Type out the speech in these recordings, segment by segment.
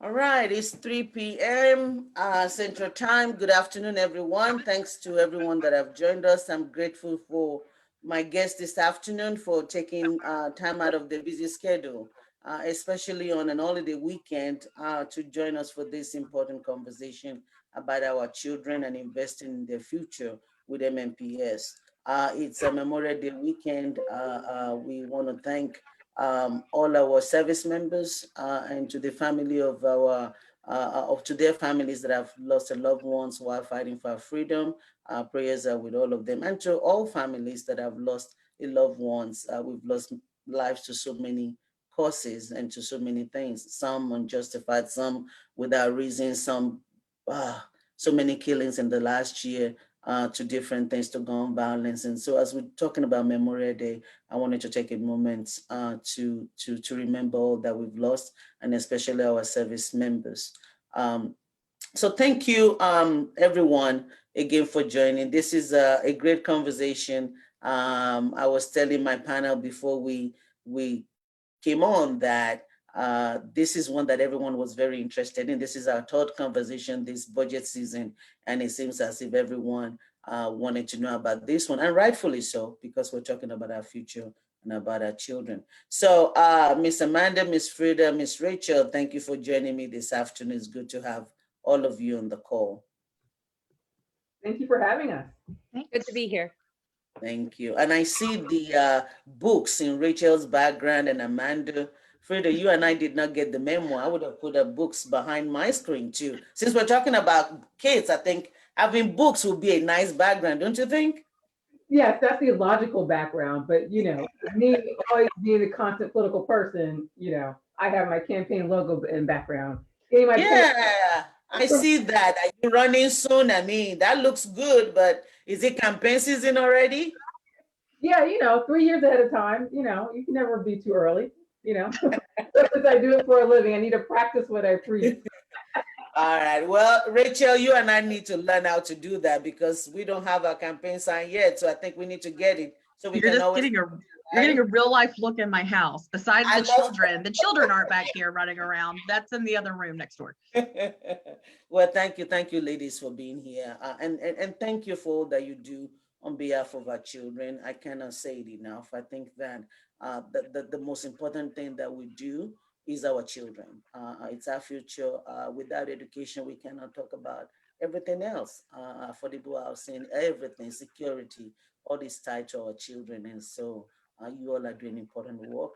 All right, it's 3 p.m. Central Time. Good afternoon, everyone. Thanks to everyone that have joined us. I'm grateful for my guest this afternoon for taking time out of their busy schedule, especially on an holiday weekend, to join us for this important conversation about our children and investing in their future with MMPS. It's a Memorial Day weekend. We want to thank all our service members and to the family of our of to their families that have lost their loved ones while fighting for our freedom. Prayers are with all of them, and to all families that have lost their loved ones. We've lost lives to so many causes and to so many things. Some unjustified, some without reason, some uh, so many killings in the last year. To different things, to gun violence, and so as we're talking about Memorial Day, I wanted to take a moment to remember all that we've lost, and especially our service members. Um, so thank you, everyone, again for joining. This is a great conversation. I was telling my panel before we came on that this is one that everyone was very interested in. This is our third conversation this budget season, and it seems as if everyone wanted to know about this one, and rightfully so, because we're talking about our future and about our children. So, Miss Amanda, Miss Freda, Miss Rachel, thank you for joining me this afternoon. It's good to have all of you on the call. Thank you for having us. Good to be here. Thank you. And I see the books in Rachel's background and Amanda. Freda, you and I did not get the memo. I would have put the books behind my screen too. Since we're talking about kids, I think having books would be a nice background, don't you think? Yes, that's the logical background, but me always being a constant political person, I have my campaign logo in background. Getting my pen. Yeah, I see that. Are you running soon? I mean, that looks good, but is it campaign season already? Yeah, 3 years ahead of time. You can never be too early. Since I do it for a living, I need to practice what I preach. All right. Well, Rachel, you and I need to learn how to do that because we don't have our campaign sign yet. So I think we need to get it so we You're can just always. you're getting a real life look in my house. Besides I the love children, the children aren't back here running around. That's in the other room next door. Well, thank you, ladies, for being here, and thank you for all that you do on behalf of our children. I cannot say it enough. I think that the most important thing that we do is our children. It's our future. Without education, we cannot talk about everything else. Affordable housing, everything, security, all this tied to our children, and so you all are doing important work,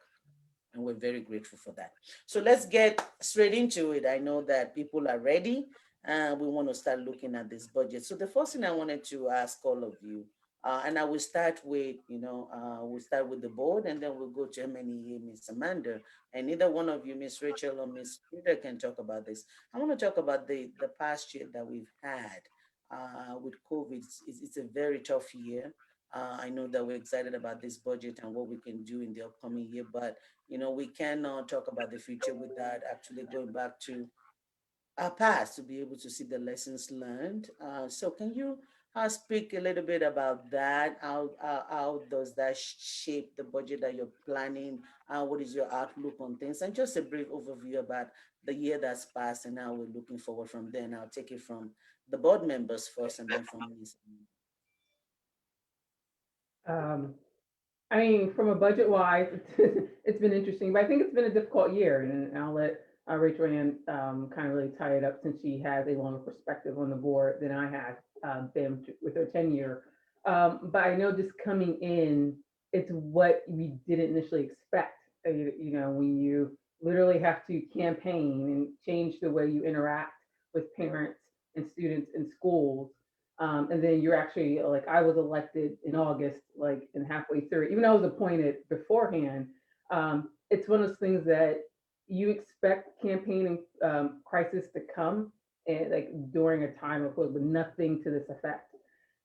and we're very grateful for that. So let's get straight into it. I know that people are ready and we want to start looking at this budget. So the first thing I wanted to ask all of you, and I will start with, we'll start with the board and then we'll go to MNEA, Miss Amanda, and either one of you, Miss Rachel or Miss Peter, can talk about this. I want to talk about the past year that we've had with COVID. It's a very tough year. I know that we're excited about this budget and what we can do in the upcoming year, but we cannot talk about the future without actually going back to our past to be able to see the lessons learned. So can you speak a little bit about that? How does that shape the budget that you're planning? What is your outlook on things? And just a brief overview about the year that's passed and how we're looking forward from there. And I'll take it from the board members first and then from me. Um, I mean, from a budget wise, it's been interesting, but I think it's been a difficult year, and I'll let Rachel Ann kind of really tie it up since she has a longer perspective on the board than I have been with her tenure. But I know just coming in, it's what we didn't initially expect. When you literally have to campaign and change the way you interact with parents and students in schools, and then you're actually like, I was elected in August, like, and halfway through, even though I was appointed beforehand. It's one of those things that you expect campaigning crisis to come, and like during a time of COVID, but nothing to this effect.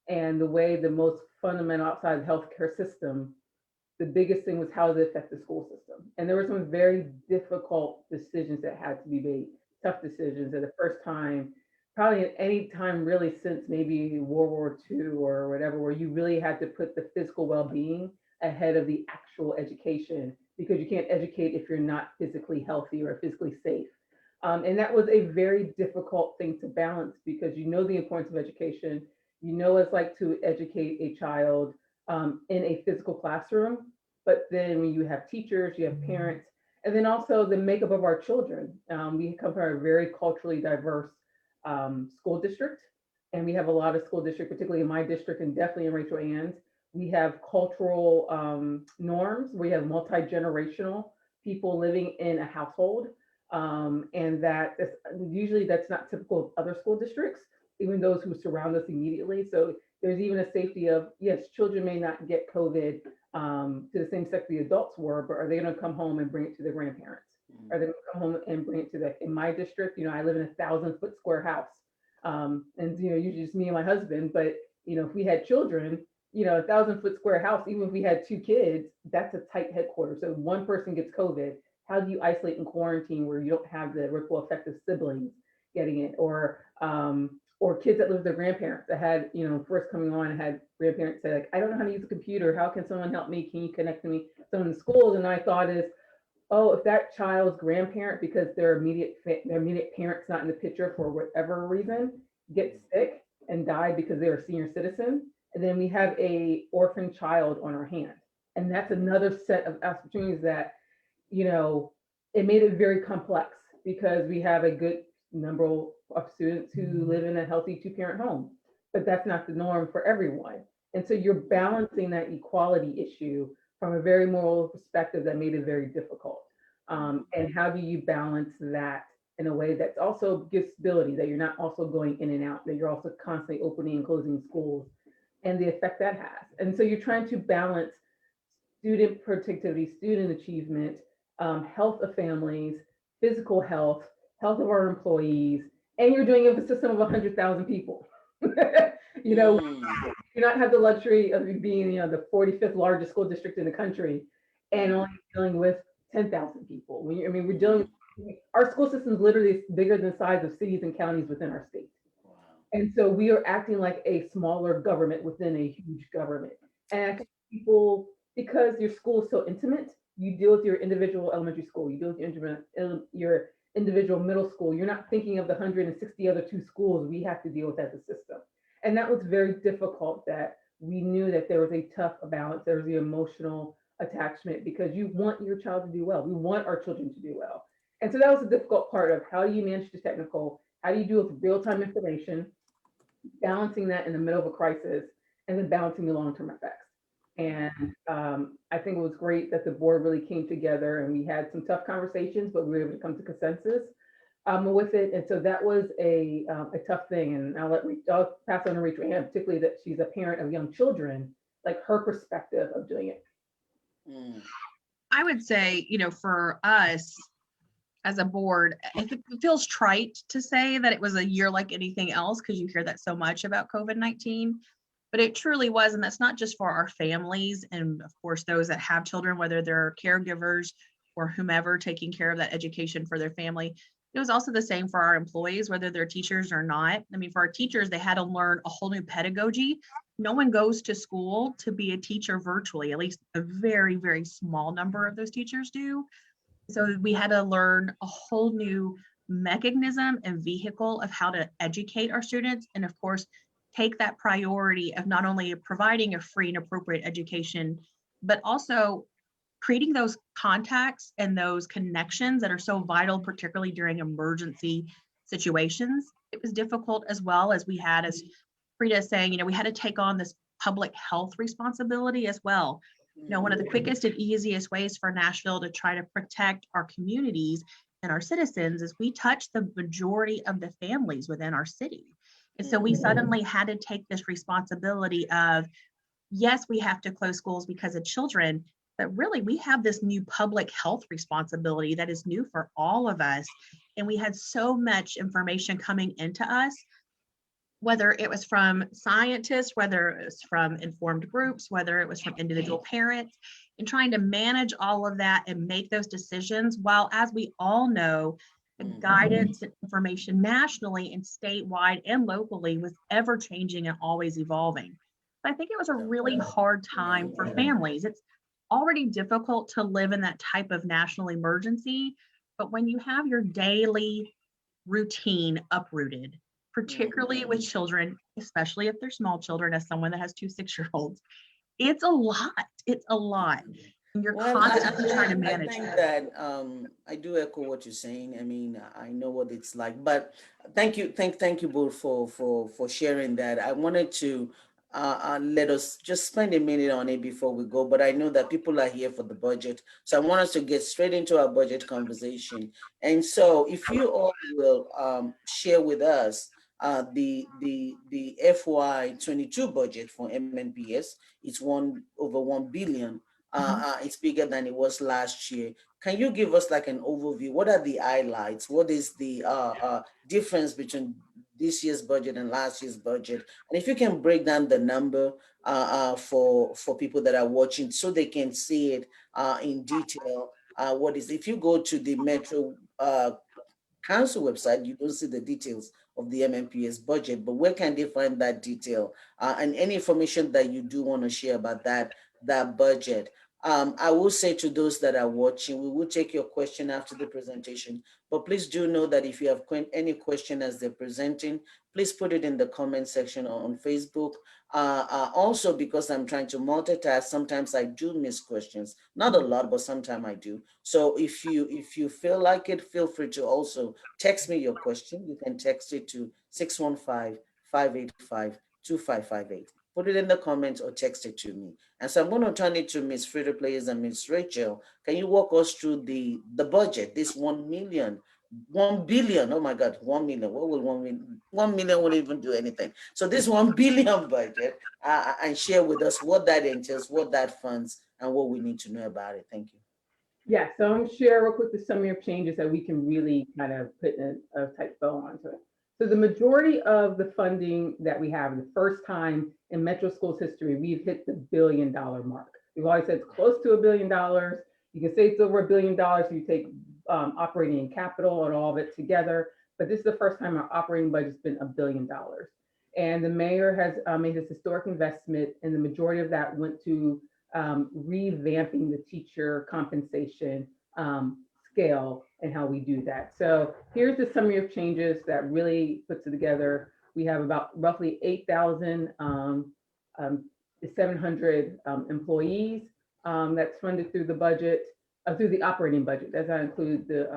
And the way the most fundamental outside of the healthcare system, the biggest thing was how does it affect the school system? And there were some very difficult decisions that had to be made, tough decisions at the first time, probably at any time really since maybe World War II or whatever, where you really had to put the physical well-being ahead of the actual education, because you can't educate if you're not physically healthy or physically safe. And that was a very difficult thing to balance because you know the importance of education. You know what it's like to educate a child in a physical classroom. But then when you have teachers, you have parents, and then also the makeup of our children. We come from a very culturally diverse school district, and we have a lot of school districts, particularly in my district and definitely in Rachel Ann's. We have cultural norms. We have multi-generational people living in a household, and usually that's not typical of other school districts, even those who surround us immediately. So there's even a safety of, yes, children may not get COVID to the same extent the adults were, but are they going to come home and bring it to their grandparents? Are they going to come home and bring it to in my district? I live in a 1,000-foot square house, and usually just me and my husband. But if we had children, a 1,000-foot square house, even if we had 2 kids, that's a tight headquarters. So one person gets COVID, how do you isolate and quarantine where you don't have the ripple effect of siblings getting it, or kids that live with their grandparents that had, first coming on, had grandparents say like, I don't know how to use a computer. How can someone help me? Can you connect to me? So in the schools, and I thought is, oh, if that child's grandparent, because their immediate parent's not in the picture for whatever reason, gets sick and died because they're a senior citizen, and then we have a orphan child on our hand. And that's another set of opportunities that, it made it very complex because we have a good number of students who live in a healthy 2-parent home, but that's not the norm for everyone. And so you're balancing that equality issue from a very moral perspective that made it very difficult. And how do you balance that in a way that also gives stability, that you're not also going in and out, that you're also constantly opening and closing schools, and the effect that has. And so you're trying to balance student productivity, student achievement, health of families, physical health of our employees, and you're doing it with a system of 100,000 people. You do not have the luxury of being, the 45th largest school district in the country and only dealing with 10,000 people. We're dealing, our school system is literally bigger than the size of cities and counties within our state. And so we are acting like a smaller government within a huge government. And I think people, because your school is so intimate, you deal with your individual elementary school, you deal with your individual middle school. You're not thinking of the 160 other 2 schools we have to deal with as a system. And that was very difficult, that we knew that there was a tough balance. There was the emotional attachment because you want your child to do well. We want our children to do well. And so that was the difficult part of how do you manage the technical, how do you deal with real-time information, balancing that in the middle of a crisis, and then balancing the long-term effects. And I think it was great that the board really came together and we had some tough conversations, but we were able to come to consensus with it. And so that was a tough thing. And I'll pass on to Rachel Ann, particularly that she's a parent of young children, like her perspective of doing it. I would say, for us as a board, it feels trite to say that it was a year like anything else because you hear that so much about COVID-19. But it truly was, and that's not just for our families and of course those that have children, whether they're caregivers or whomever taking care of that education for their family. It was also the same for our employees, whether they're teachers or not. For our teachers, they had to learn a whole new pedagogy. No one goes to school to be a teacher virtually, at least a very, very small number of those teachers do. So we had to learn a whole new mechanism and vehicle of how to educate our students. And of course, take that priority of not only providing a free and appropriate education, but also creating those contacts and those connections that are so vital, particularly during emergency situations. It was difficult as well, as we had, as Freda is saying, we had to take on this public health responsibility as well. One of the quickest and easiest ways for Nashville to try to protect our communities and our citizens is we touch the majority of the families within our city. And so we suddenly had to take this responsibility of, yes, we have to close schools because of children, but really we have this new public health responsibility that is new for all of us. And we had so much information coming into us, whether it was from scientists, whether it was from informed groups, whether it was from individual parents, and trying to manage all of that and make those decisions, while, as we all know, the guidance and information nationally and statewide and locally was ever changing and always evolving. But I think it was a really hard time for families. It's already difficult to live in that type of national emergency, But when you have your daily routine uprooted, particularly with children, especially if they're small children, as someone that has two 6-year-olds, it's a lot. It's a lot. And you're Well, constantly trying to I manage think it. that I do echo what you're saying. I mean, I know what it's like, but thank you both for sharing that. I wanted to let us just spend a minute on it before we go, but I know that people are here for the budget, so I want us to get straight into our budget conversation. And so, if you all will share with us the FY22 budget for MNPS, it's one over 1 billion. It's bigger than it was last year. Can you give us like an overview? What are the highlights? What is the difference between this year's budget and last year's budget? And if you can break down the number for people that are watching so they can see it in detail. What is, if you go to the Metro Council website, you don't see the details of the MMPS budget, but where can they find that detail and any information that you do want to share about that budget? I will say to those that are watching, we will take your question after the presentation, but please do know that if you have any question as they're presenting, please put it in the comment section on Facebook. Also, because I'm trying to multitask, sometimes I do miss questions. Not a lot, but sometimes I do. So if you feel like it, feel free to also text me your question. You can text it to 615-585-2558. Put it in the comments or text it to me. And so I'm going to turn it to Ms. Freda Players and Ms. Rachel. Can you walk us through the budget, this 1 million? 1 billion, oh my God, 1 million. What will 1 million? 1 million won't even do anything. So this 1 billion budget, and share with us what that entails, what that funds, and what we need to know about it. Thank you. Yeah, so I'm going to share real quick the summary of changes that we can really kind of put a tight bow onto it. So the majority of the funding that we have, the first time in Metro Schools history, we've hit the $1 billion mark. We've always said it's close to $1 billion. You can say it's over $1 billion if you take operating and capital and all of it together. But this is the first time our operating budget's been $1 billion. And the mayor has made this historic investment, and the majority of that went to revamping the teacher compensation scale and how we do that. So here's the summary of changes that really puts it together. We have about roughly 8,700 employees that's funded through the budget, through the operating budget. Does not include the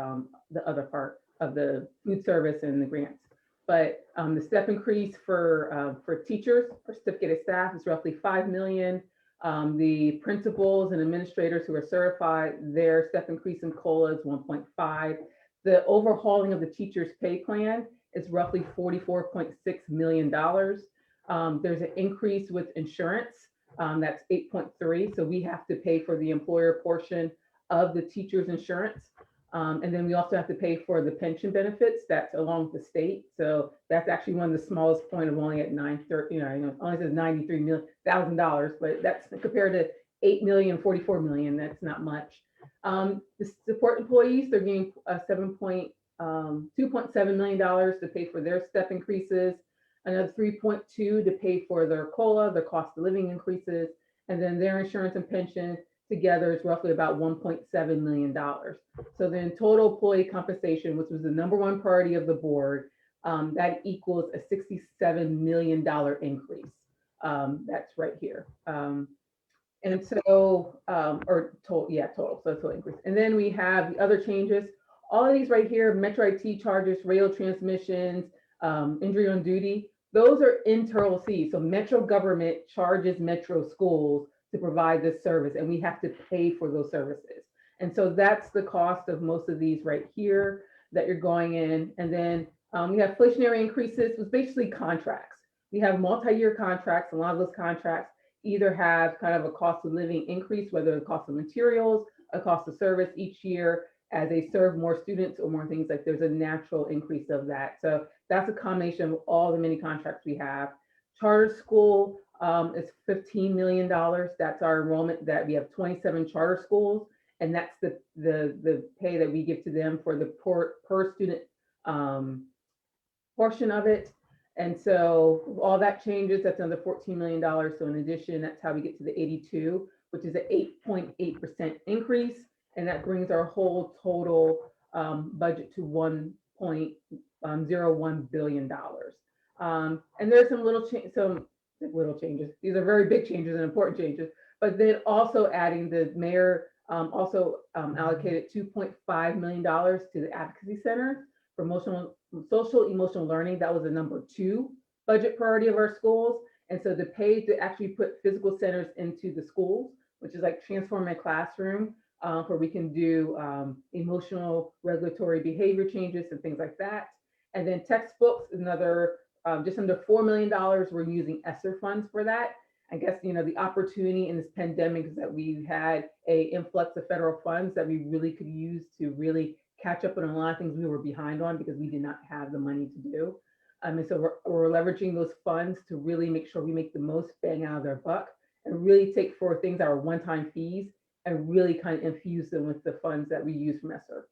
other part of the food service and the grants. But the step increase for teachers, for certificated staff, is roughly 5 million. The principals and administrators who are certified, their step increase in COLA is 1.5. The overhauling of the teachers' pay plan is roughly $44.6 million. There's an increase with insurance, that's 8.3. So we have to pay for the employer portion of the teacher's insurance. And then we also have to pay for the pension benefits that's along with the state. So that's actually one of the smallest point of only at 930, only says $93,000, but that's compared to 8 million, 44 million, that's not much. The support employees, they're getting $2.7 million to pay for their step increases, another 3.2 to pay for their COLA, the cost of living increases, and then their insurance and pension together is roughly about $1.7 million. So then total employee compensation, which was the #1 priority of the board, that equals a $67 million increase. That's right here. And so, total, so total increase. And then we have the other changes. All of these right here, Metro IT charges, rail transmissions, injury on duty, those are internal fees. So Metro government charges Metro schools to provide this service, and we have to pay for those services. And so that's the cost of most of these right here that you're going in. And then we have inflationary increases, was basically contracts. We have multi-year contracts. A lot of those contracts either have kind of a cost of living increase, whether the cost of materials, a cost of service each year as they serve more students or more things, like there's a natural increase of that. So that's a combination of all the many contracts we have. Charter school is $15 million. That's our enrollment, that we have 27 charter schools, and that's the pay that we give to them for the per student portion of it. And so all that changes, that's another $14 million. So in addition, that's how we get to the 82, which is an 8.8% increase. And that brings our whole total budget to $1.01 billion. And there's some little changes. These are very big changes and important changes. But then also adding, the mayor also allocated $2.5 million to the Advocacy Centers for social emotional learning. That was the number 2 budget priority of our schools. And so the pay to actually put physical centers into the schools, which is like transforming a classroom, where we can do emotional regulatory behavior changes and things like that. And then textbooks, another just under $4 million. We're using ESSER funds for that. I guess, the opportunity in this pandemic is that we've had a influx of federal funds that we really could use to really catch up on a lot of things we were behind on because we did not have the money to do. And so we're leveraging those funds to really make sure we make the most bang out of their buck and really take for things that are one-time fees and really kind of infuse them with the funds that we use from ESSER.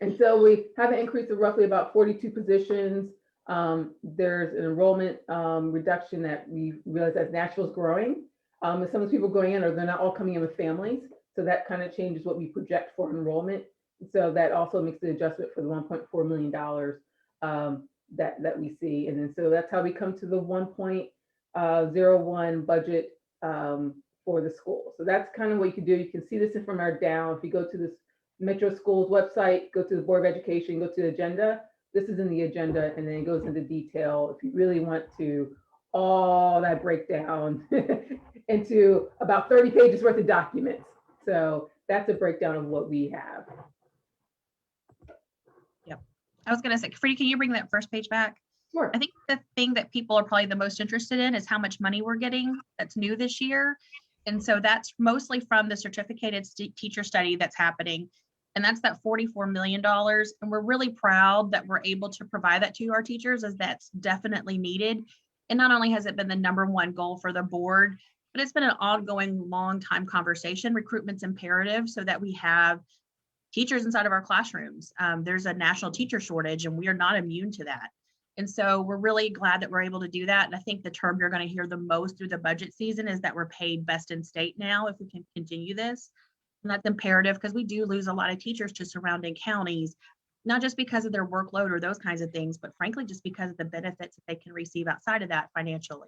And so we have an increase of roughly about 42 positions. There's an enrollment reduction that we realize as Nashville's growing. And some of the people going in, they're not all coming in with families. So that kind of changes what we project for enrollment. So that also makes the adjustment for the $1.4 million that we see. And then so that's how we come to the 1.01 budget for the school. So that's kind of what you can do. You can see this from our down. If you go to this Metro Schools website, go to the Board of Education, go to the agenda. This is in the agenda, and then it goes into detail. If you really want to, all that breakdown into about 30 pages worth of documents. So that's a breakdown of what we have. Yep. I was going to say, Freda, can you bring that first page back? Sure. I think the thing that people are probably the most interested in is how much money we're getting that's new this year. And so that's mostly from the certificated teacher study that's happening. And that's that $44 million. And we're really proud that we're able to provide that to our teachers, as that's definitely needed. And not only has it been the #1 goal for the board, but it's been an ongoing long time conversation. Recruitment's imperative so that we have teachers inside of our classrooms. There's a national teacher shortage and we are not immune to that. And so we're really glad that we're able to do that. And I think the term you're going to hear the most through the budget season is that we're paid best in state now if we can continue this. And that's imperative because we do lose a lot of teachers to surrounding counties, not just because of their workload or those kinds of things, but frankly, just because of the benefits that they can receive outside of that financially.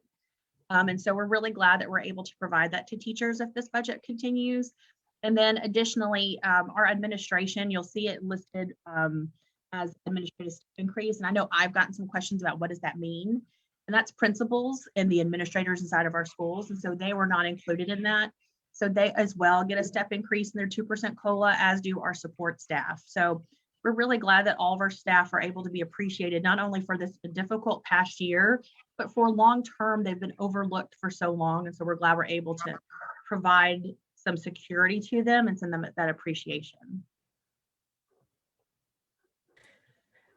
And so we're really glad that we're able to provide that to teachers if this budget continues. And then additionally, our administration, you'll see it listed as administrative increase. And I know I've gotten some questions about what does that mean? And that's principals and the administrators inside of our schools. And so they were not included in that. So they as well get a step increase in their 2% COLA, as do our support staff. So we're really glad that all of our staff are able to be appreciated, not only for this difficult past year, but for long term, they've been overlooked for so long. And so we're glad we're able to provide some security to them and send them that appreciation.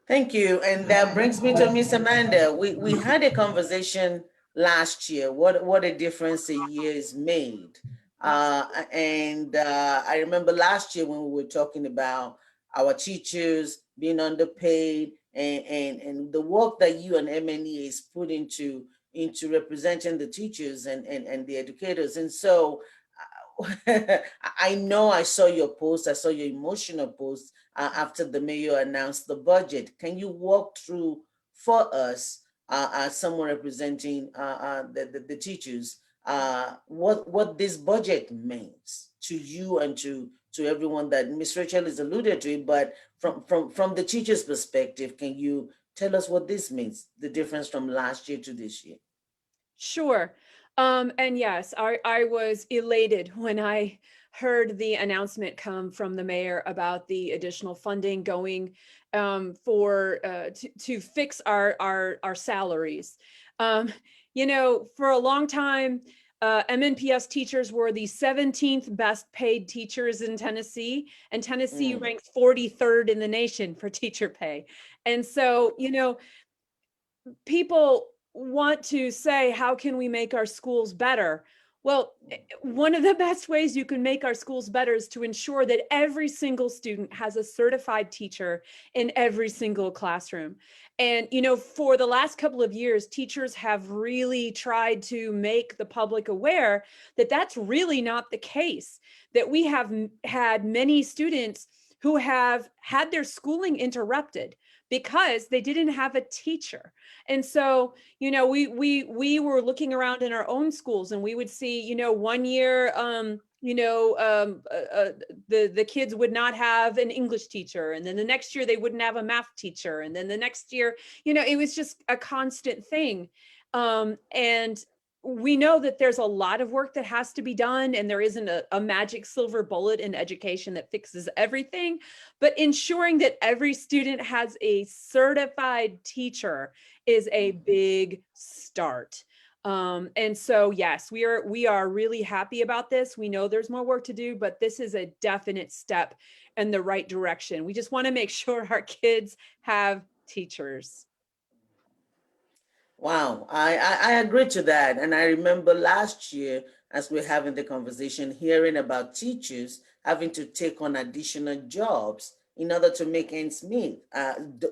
Thank you. And that brings me to Miss Amanda. We had a conversation last year, what a difference a year is made. I remember last year when we were talking about our teachers being underpaid and the work that you and MNE is put into representing the teachers and the educators. And so I know I saw your post, I saw your emotional post after the mayor announced the budget. Can you walk through for us, as someone representing the teachers, what this budget means to you and to everyone that Ms. Rachel has alluded to, but from the teacher's perspective, can you tell us what this means, the difference from last year to this year? Sure. And yes, I was elated when I heard the announcement come from the mayor about the additional funding going to fix our salaries. You know, for a long time, MNPS teachers were the 17th best paid teachers in Tennessee, and Tennessee ranks 43rd in the nation for teacher pay. And so, you know, people want to say, how can we make our schools better? Well, one of the best ways you can make our schools better is to ensure that every single student has a certified teacher in every single classroom. And, you know, for the last couple of years, teachers have really tried to make the public aware that that's really not the case, that we have had many students who have had their schooling interrupted because they didn't have a teacher. And so, we were looking around in our own schools, and we would see, one year, the kids would not have an English teacher, and then the next year they wouldn't have a math teacher, and then the next year, it was just a constant thing. And we know that there's a lot of work that has to be done, and there isn't a magic silver bullet in education that fixes everything, but ensuring that every student has a certified teacher is a big start. And so, yes, we are really happy about this. We know there's more work to do, but this is a definite step in the right direction. We just want to make sure our kids have teachers. Wow, I agree to that. And I remember last year, as we're having the conversation, hearing about teachers having to take on additional jobs in order to make ends meet.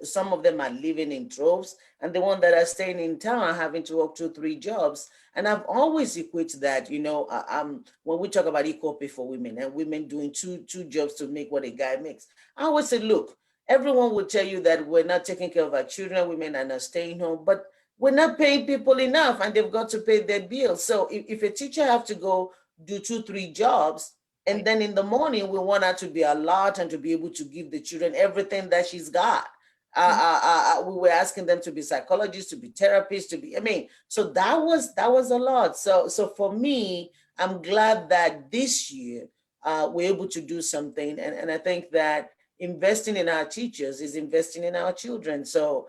Some of them are living in troves, and the ones that are staying in town are having to work 2, 3 jobs. And I've always equated that, when we talk about equal pay for women and women doing two jobs to make what a guy makes, I always say, look, everyone will tell you that we're not taking care of our children, women are not staying home, but we're not paying people enough, and they've got to pay their bills. So if a teacher have to go do 2, 3 jobs, and then in the morning we want her to be alert and to be able to give the children everything that she's got. We were asking them to be psychologists, to be therapists, so that was a lot. So for me, I'm glad that this year we're able to do something, and I think that investing in our teachers is investing in our children. So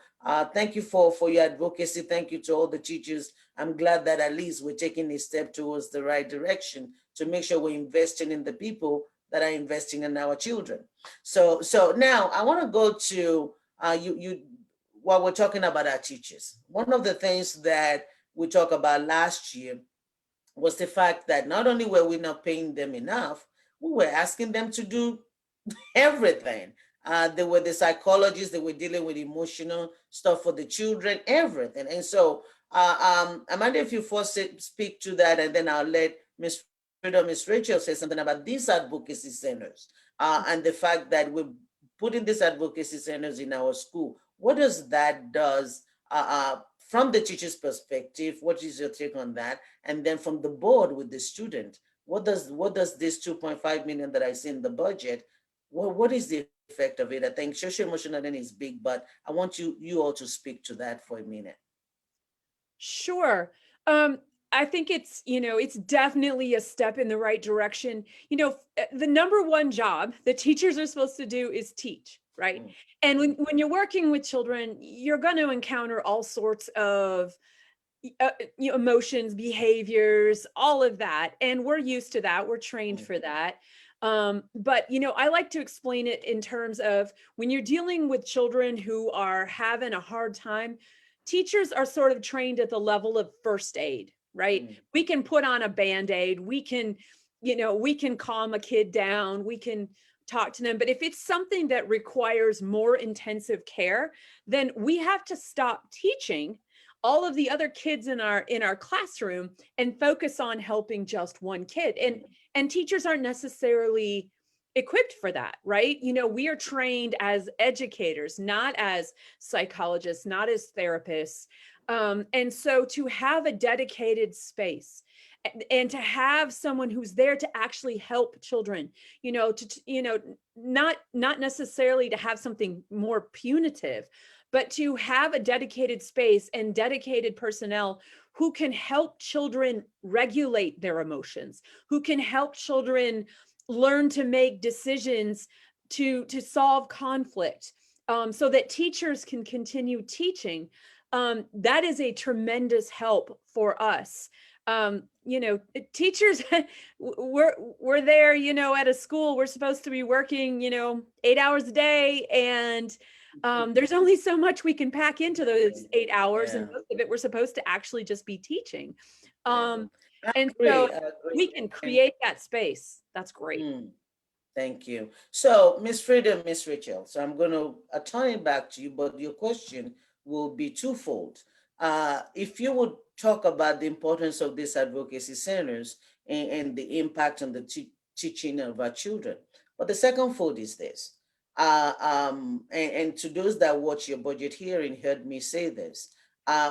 thank you for your advocacy. Thank you to all the teachers. I'm glad that at least we're taking a step towards the right direction to make sure we're investing in the people that are investing in our children. So now I want to go to you while we're talking about our teachers. One of the things that we talked about last year was the fact that not only were we not paying them enough, we were asking them to do everything. They were the psychologists, they were dealing with emotional stuff for the children, everything. And so, Amanda, if you first speak to that, and then I'll let Ms. Freda, Ms. Rachel say something about these advocacy centers and the fact that we're putting these advocacy centers in our school. What does that does from the teacher's perspective? What is your take on that? And then from the board with the student, what does this 2.5 million that I see in the budget, what is the effect of it? I think social emotional learning is big, but I want you all to speak to that for a minute. Sure. I think it's definitely a step in the right direction. The number one job that teachers are supposed to do is teach, right? And when you're working with children, you're going to encounter all sorts of emotions, behaviors, all of that. And we're used to that. We're trained for that. But I like to explain it in terms of when you're dealing with children who are having a hard time, teachers are sort of trained at the level of first aid, right? We can put on a Band-Aid, we can calm a kid down, we can talk to them. But if it's something that requires more intensive care, then we have to stop teaching all of the other kids in our classroom and focus on helping just one kid. And teachers aren't necessarily equipped for that, right? We are trained as educators, not as psychologists, not as therapists. And so to have a dedicated space and to have someone who's there to actually help children, not necessarily to have something more punitive, but to have a dedicated space and dedicated personnel who can help children regulate their emotions, who can help children learn to make decisions to solve conflict, so that teachers can continue teaching. That is a tremendous help for us. Teachers, we're there, at a school, we're supposed to be working, 8 hours a day, and there's only so much we can pack into those 8 hours, and most of it we're supposed to actually just be teaching. And so we can create that space. That's great. Thank you. So, Ms. Freda, Ms. Rachel, so I'm going to turn it back to you, but your question will be twofold. If you would talk about the importance of these advocacy centers and the impact on the teaching of our children. But the second fold is this. And to those that watch your budget hearing heard me say this.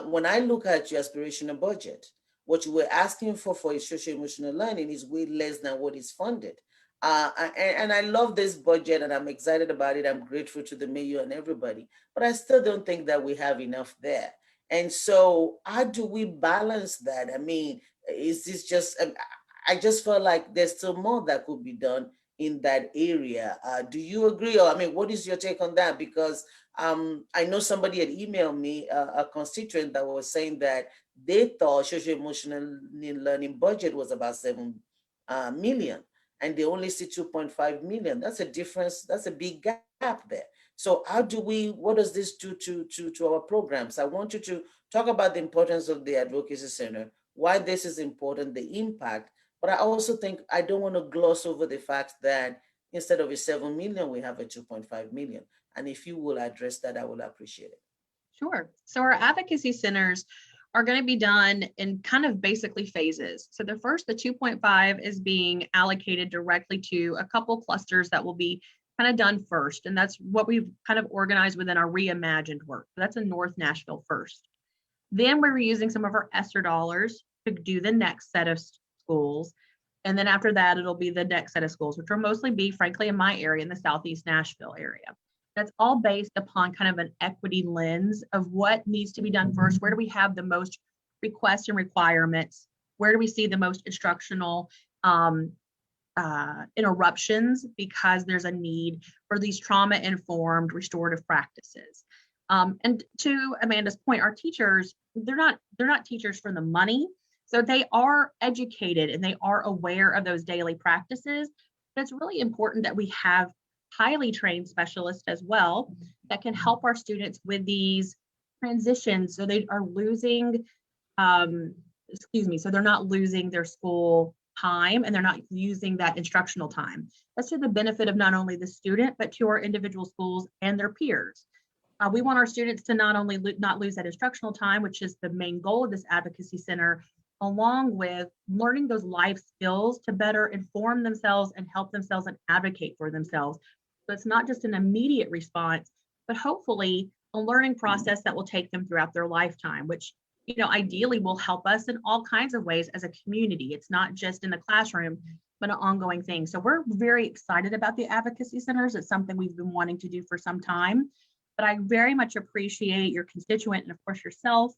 When I look at your aspirational budget, what you were asking for is social emotional learning is way less than what is funded. And I love this budget and I'm excited about it. I'm grateful to the mayor and everybody, but I still don't think that we have enough there. And so, how do we balance that? I mean, is this just, I just felt like there's still more that could be done in that area. Do you agree? Or, I mean, what is your take on that? Because I know somebody had emailed me, a constituent that was saying that they thought social emotional learning budget was about 7 million, and they only see 2.5 million. That's a difference. That's a big gap there. So how do we, what does this do to our programs? I want you to talk about the importance of the Advocacy Center, why this is important, the impact. But I also think I don't want to gloss over the fact that instead of a 7 million, we have a 2.5 million. And if you will address that, I will appreciate it. Sure. So our advocacy centers are going to be done in kind of basically phases. So the first, the 2.5 is being allocated directly to a couple clusters that will be kind of done first. And that's what we've kind of organized within our reimagined work. So that's in North Nashville first. Then we're using some of our ESSER dollars to do the next set of schools. And then after that, it'll be the next set of schools, which will mostly be, frankly, in my area, in the Southeast Nashville area. That's all based upon kind of an equity lens of what needs to be done first. Where do we have the most requests and requirements? Where do we see the most instructional interruptions because there's a need for these trauma-informed restorative practices? And to Amanda's point, our teachers, they're not teachers for the money. So they are educated and they are aware of those daily practices. But it's really important that we have highly trained specialists as well that can help our students with these transitions so they are losing, so they're not losing their school time and they're not using that instructional time. That's to the benefit of not only the student, but to our individual schools and their peers. We want our students to not only not lose that instructional time, which is the main goal of this advocacy center, along with learning those life skills to better inform themselves and help themselves and advocate for themselves. So it's not just an immediate response, but hopefully a learning process that will take them throughout their lifetime, which, ideally will help us in all kinds of ways as a community. It's not just in the classroom, but an ongoing thing. So we're very excited about the advocacy centers. It's something we've been wanting to do for some time, but I very much appreciate your constituent and of course yourself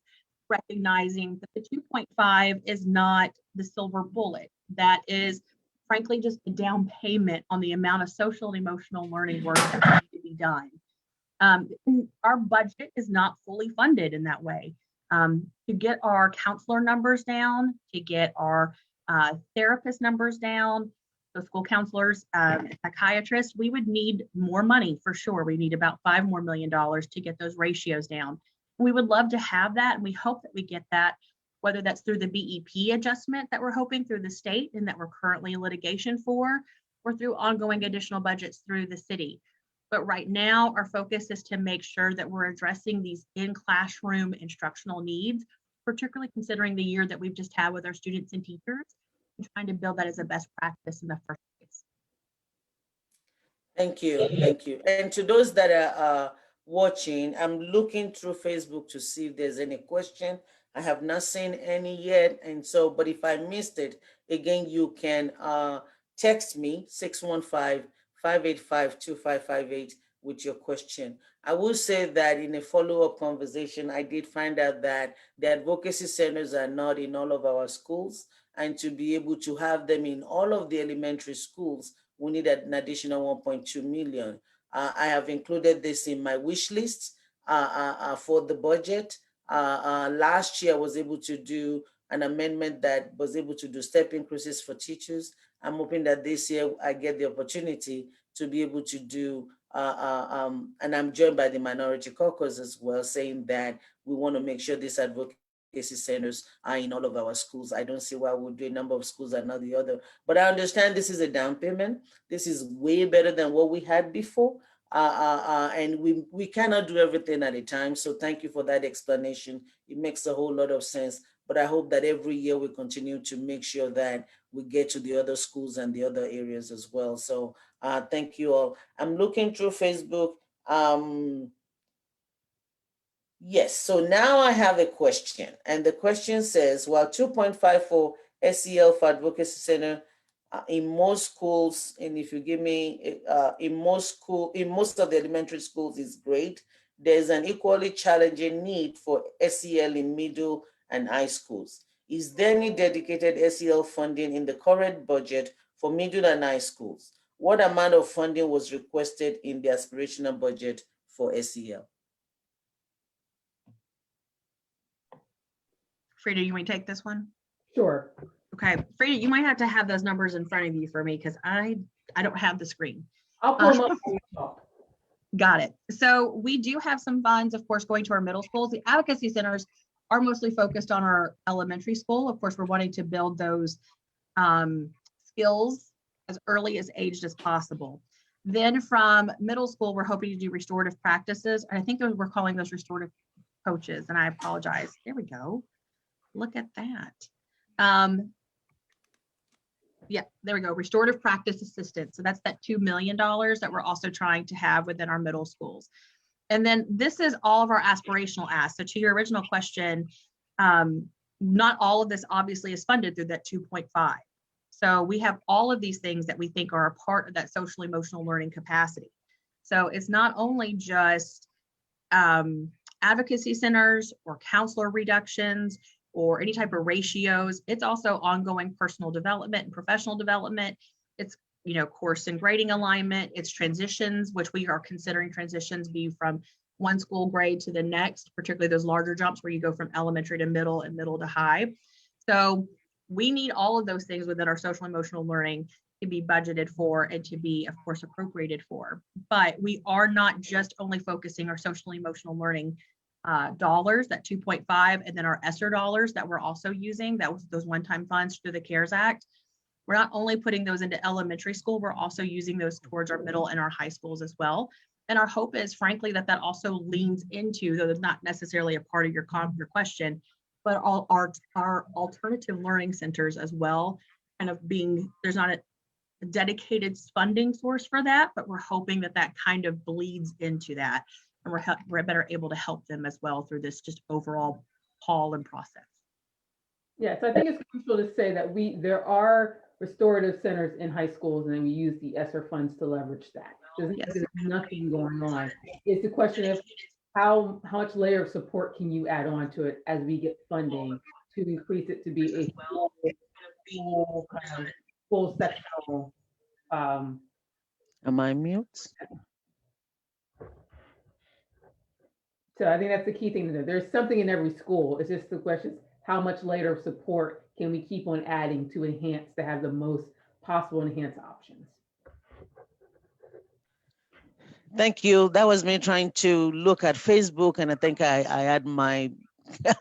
recognizing that the 2.5 is not the silver bullet. That is frankly just a down payment on the amount of social and emotional learning work that needs to be done. Our budget is not fully funded in that way. To get our counselor numbers down, to get our therapist numbers down, so school counselors, psychiatrists, we would need more money for sure. We need about $5 more million to get those ratios down. We would love to have that, and we hope that we get that, whether that's through the BEP adjustment that we're hoping through the state and that we're currently in litigation for, or through ongoing additional budgets through the city. But right now, our focus is to make sure that we're addressing these in-classroom instructional needs, particularly considering the year that we've just had with our students and teachers, and trying to build that as a best practice in the first place. Thank you. Thank you. And to those that are watching, I'm looking through Facebook to see if there's any question. I have not seen any yet. And so, but if I missed it, again, you can text me 615-585-2558 with your question. I will say that in a follow-up conversation, I did find out that the advocacy centers are not in all of our schools, and to be able to have them in all of the elementary schools, we need an additional 1.2 million. I have included this in my wish list for the budget. Last year, I was able to do an amendment that was able to do step increases for teachers. I'm hoping that this year I get the opportunity to be able to do, and I'm joined by the Minority Caucus as well, saying that we want to make sure these advocacy centers are in all of our schools. I don't see why we would do a number of schools and not the other. But I understand this is a down payment. This is way better than what we had before. And we cannot do everything at a time. So thank you for that explanation. It makes a whole lot of sense. but I hope that every year we continue to make sure that we get to the other schools and the other areas as well. So thank you all. I'm looking through Facebook. Yes, so now I have a question, and the question says, while 2.5 for SEL for Advocacy Center in most schools, and if you give me in most of the elementary schools is great, there's an equally challenging need for SEL in middle and high schools. Is there any dedicated SEL funding in the current budget for middle and high schools? What amount of funding was requested in the aspirational budget for SEL? Freda, you want to take this one? Sure. Okay, Freda, you might have to have those numbers in front of you for me because I don't have the screen. I'll pull them up. Got it. So we do have some funds, of course, going to our middle schools. The advocacy centers are mostly focused on our elementary school. Of course, we're wanting to build those skills as early as aged as possible. Then from middle school, we're hoping to do restorative practices. And I think we're calling those restorative coaches, and I apologize. There we go. Look at that. Yeah, there we go. Restorative practice assistant. So that's that $2 million that we're also trying to have within our middle schools. And then this is all of our aspirational asks. So to your original question, not all of this obviously is funded through that 2.5. So we have all of these things that we think are a part of that social emotional learning capacity. So it's not only just advocacy centers or counselor reductions or any type of ratios. It's also ongoing personal development and professional development. It's, course and grading alignment. It's transitions, which we are considering transitions be from one school grade to the next, particularly those larger jumps where you go from elementary to middle and middle to high. So we need all of those things within our social emotional learning to be budgeted for and to be, of course, appropriated for. But we are not just only focusing our social emotional learning dollars, that 2.5, and then our ESSER dollars that we're also using, that was those one-time funds through the CARES Act. We're not only putting those into elementary school, we're also using those towards our middle and our high schools as well. And our hope is, frankly, that also leans into, though it's not necessarily a part of your question, but all our alternative learning centers as well, kind of being, there's not a dedicated funding source for that, but we're hoping that kind of bleeds into that. And we're better able to help them as well through this just overall haul and process. Yes, I think it's crucial to say that there are restorative centers in high schools, and then we use the ESSER funds to leverage that. There's nothing going on. It's a question of how much layer of support can you add on to it as we get funding to increase it to be a full sectional. Am I mute? So I think that's the key thing to know. There's something in every school. It's just the question, how much layer of support can we keep on adding to enhance, to have the most possible enhanced options? Thank you. That was me trying to look at Facebook, and I think I had my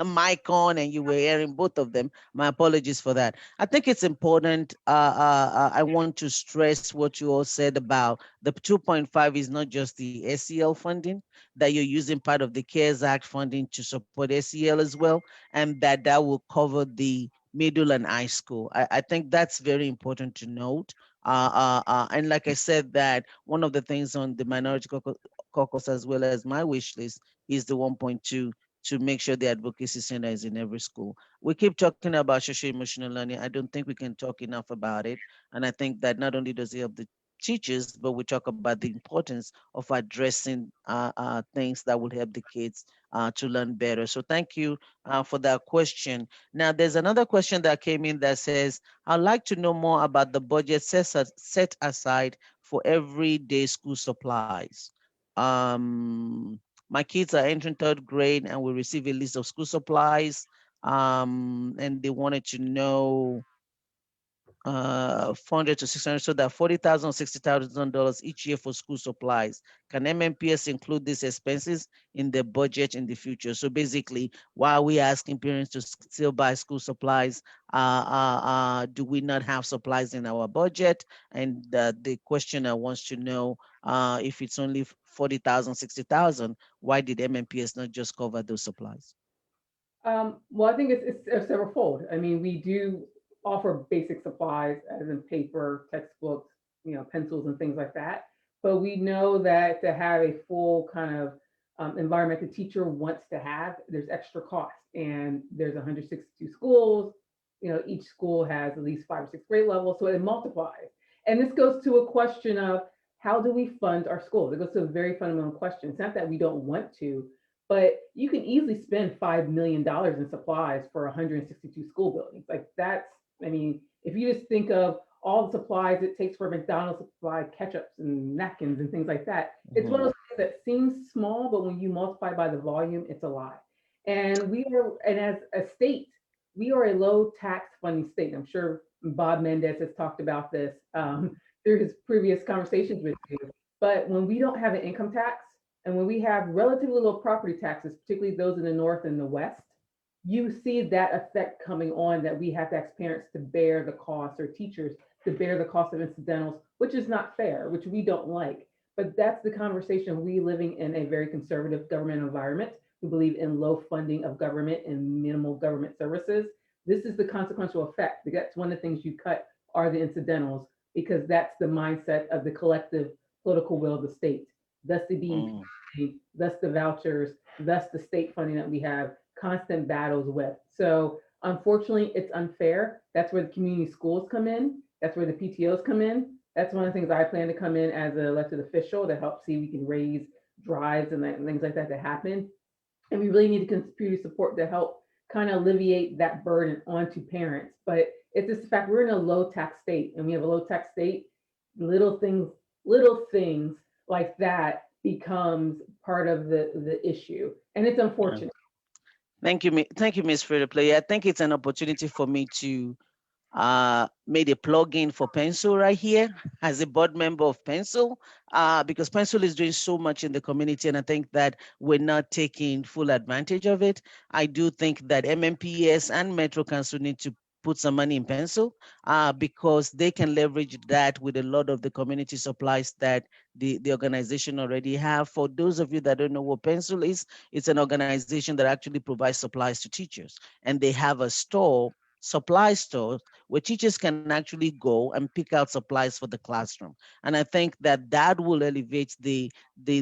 mic on and you were hearing both of them. My apologies for that. I think it's important. I want to stress what you all said about the 2.5 is not just the SEL funding, that you're using part of the CARES Act funding to support SEL as well, and that will cover the middle and high school. I think that's very important to note. And like I said, that one of the things on the minority caucus as well as my wish list is the 1.2 to make sure the advocacy center is in every school. We keep talking about social emotional learning. I don't think we can talk enough about it. And I think that not only does it help the teachers, but we talk about the importance of addressing things that will help the kids to learn better. So thank you for that question. Now, there's another question that came in that says, I'd like to know more about the budget set aside for everyday school supplies. My kids are entering third grade and will receive a list of school supplies. And they wanted to know 400 to 600, so that $40,000 or $60,000 each year for school supplies. Can MNPS include these expenses in the budget in the future? So basically, why are we asking parents to still buy school supplies? Do we not have supplies in our budget? And the questioner wants to know if it's only 40,000, 60,000, why did MNPS not just cover those supplies? Well, I think it's severalfold. I mean, we do offer basic supplies, as in paper, textbooks, pencils and things like that. But we know that to have a full kind of environment the teacher wants to have, there's extra cost. And there's 162 schools. Each school has at least 5 or 6 grade levels, so it multiplies. And this goes to a question of how do we fund our schools? It goes to a very fundamental question. It's not that we don't want to, but you can easily spend $5 million in supplies for 162 school buildings. Like that's, I mean, if you just think of all the supplies it takes for a McDonald's supply, ketchups and napkins and things like that, it's one of those things that seems small, but when you multiply by the volume, it's a lot. And as a state, we are a low tax funding state. I'm sure Bob Mendez has talked about this through his previous conversations with you. But when we don't have an income tax, and when we have relatively low property taxes, particularly those in the North and the West, you see that effect coming on, that we have to ask parents to bear the cost, or teachers to bear the cost of incidentals, which is not fair, which we don't like. But that's the conversation. We living in a very conservative government environment. We believe in low funding of government and minimal government services. This is the consequential effect. That's one of the things you cut are the incidentals, because that's the mindset of the collective political will of the state. Thus the BEP, thus the vouchers, thus the state funding that we have constant battles with. So unfortunately, it's unfair. That's where the community schools come in. That's where the PTOs come in. That's one of the things I plan to come in as an elected official to help see we can raise drives and things like that to happen. And we really need to community support to help kind of alleviate that burden onto parents. But it's just the fact we're in a low tax state, and we have a low tax state, little things like that becomes part of the issue. And it's unfortunate. Thank you, thank you, Ms. Freda Play. I think it's an opportunity for me to made a plug-in for Pencil right here as a board member of Pencil, because Pencil is doing so much in the community, and I think that we're not taking full advantage of it. I do think that MMPS and Metro Council need to put some money in Pencil, because they can leverage that with a lot of the community supplies that the organization already have. For those of you that don't know what Pencil is, it's an organization that actually provides supplies to teachers, and they have a supply store where teachers can actually go and pick out supplies for the classroom. And I think that that will alleviate the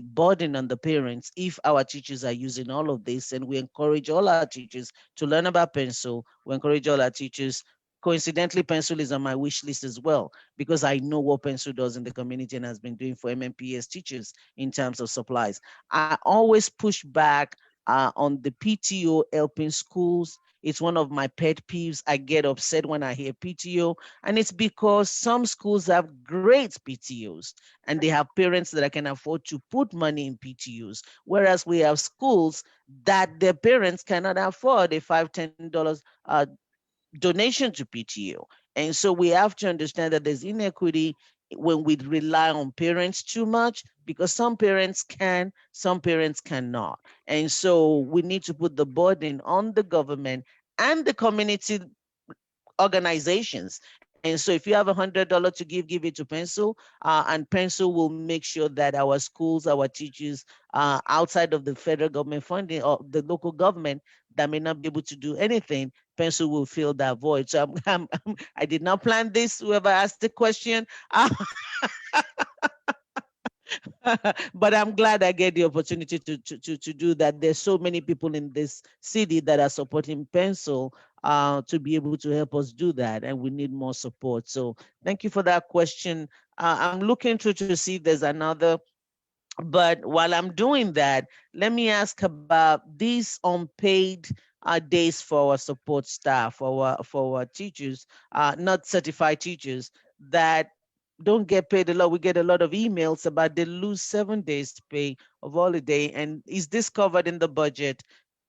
burden on the parents if our teachers are using all of this. And we encourage all our teachers to learn about Pencil. We encourage all our teachers. Coincidentally, Pencil is on my wish list as well, because I know what Pencil does in the community and has been doing for MMPS teachers in terms of supplies. I always push back on the PTO helping schools. It's one of my pet peeves. I get upset when I hear PTO, and it's because some schools have great PTOs and they have parents that can afford to put money in PTOs, whereas we have schools that their parents cannot afford a $5-10 donation to PTO. And so we have to understand that there's inequity when we rely on parents too much, because some parents can, some parents cannot. And so we need to put the burden on the government and the community organizations. And so if you have $100 to give it to Pencil, and Pencil will make sure that our schools, our teachers, outside of the federal government funding or the local government that may not be able to do anything, Pencil will fill that void. So I did not plan this, whoever asked the question. But I'm glad I get the opportunity to do that. There's so many people in this city that are supporting Pencil to be able to help us do that, and we need more support. So thank you for that question. I'm looking through to see if there's another, but while I'm doing that, let me ask about these unpaid days for our support staff, for our teachers, not certified teachers, that don't get paid a lot. We get a lot of emails about they lose 7 days pay of holiday. And is this covered in the budget?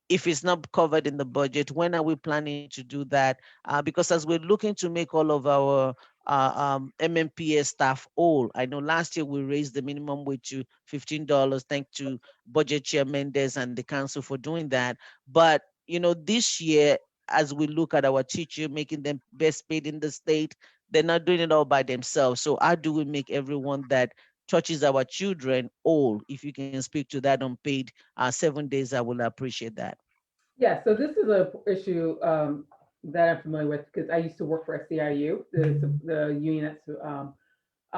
If it's not covered in the budget, when are we planning to do that? Because as we're looking to make all of our MMPS staff whole, I know last year we raised the minimum wage to $15. Thanks to Budget Chair Mendez and the council for doing that. But this year, as we look at our teacher, making them best paid in the state, they're not doing it all by themselves. So how do we make everyone that touches our children whole? If you can speak to that unpaid 7 days, I will appreciate that. Yeah, so this is a issue that I'm familiar with because I used to work for SEIU, the union that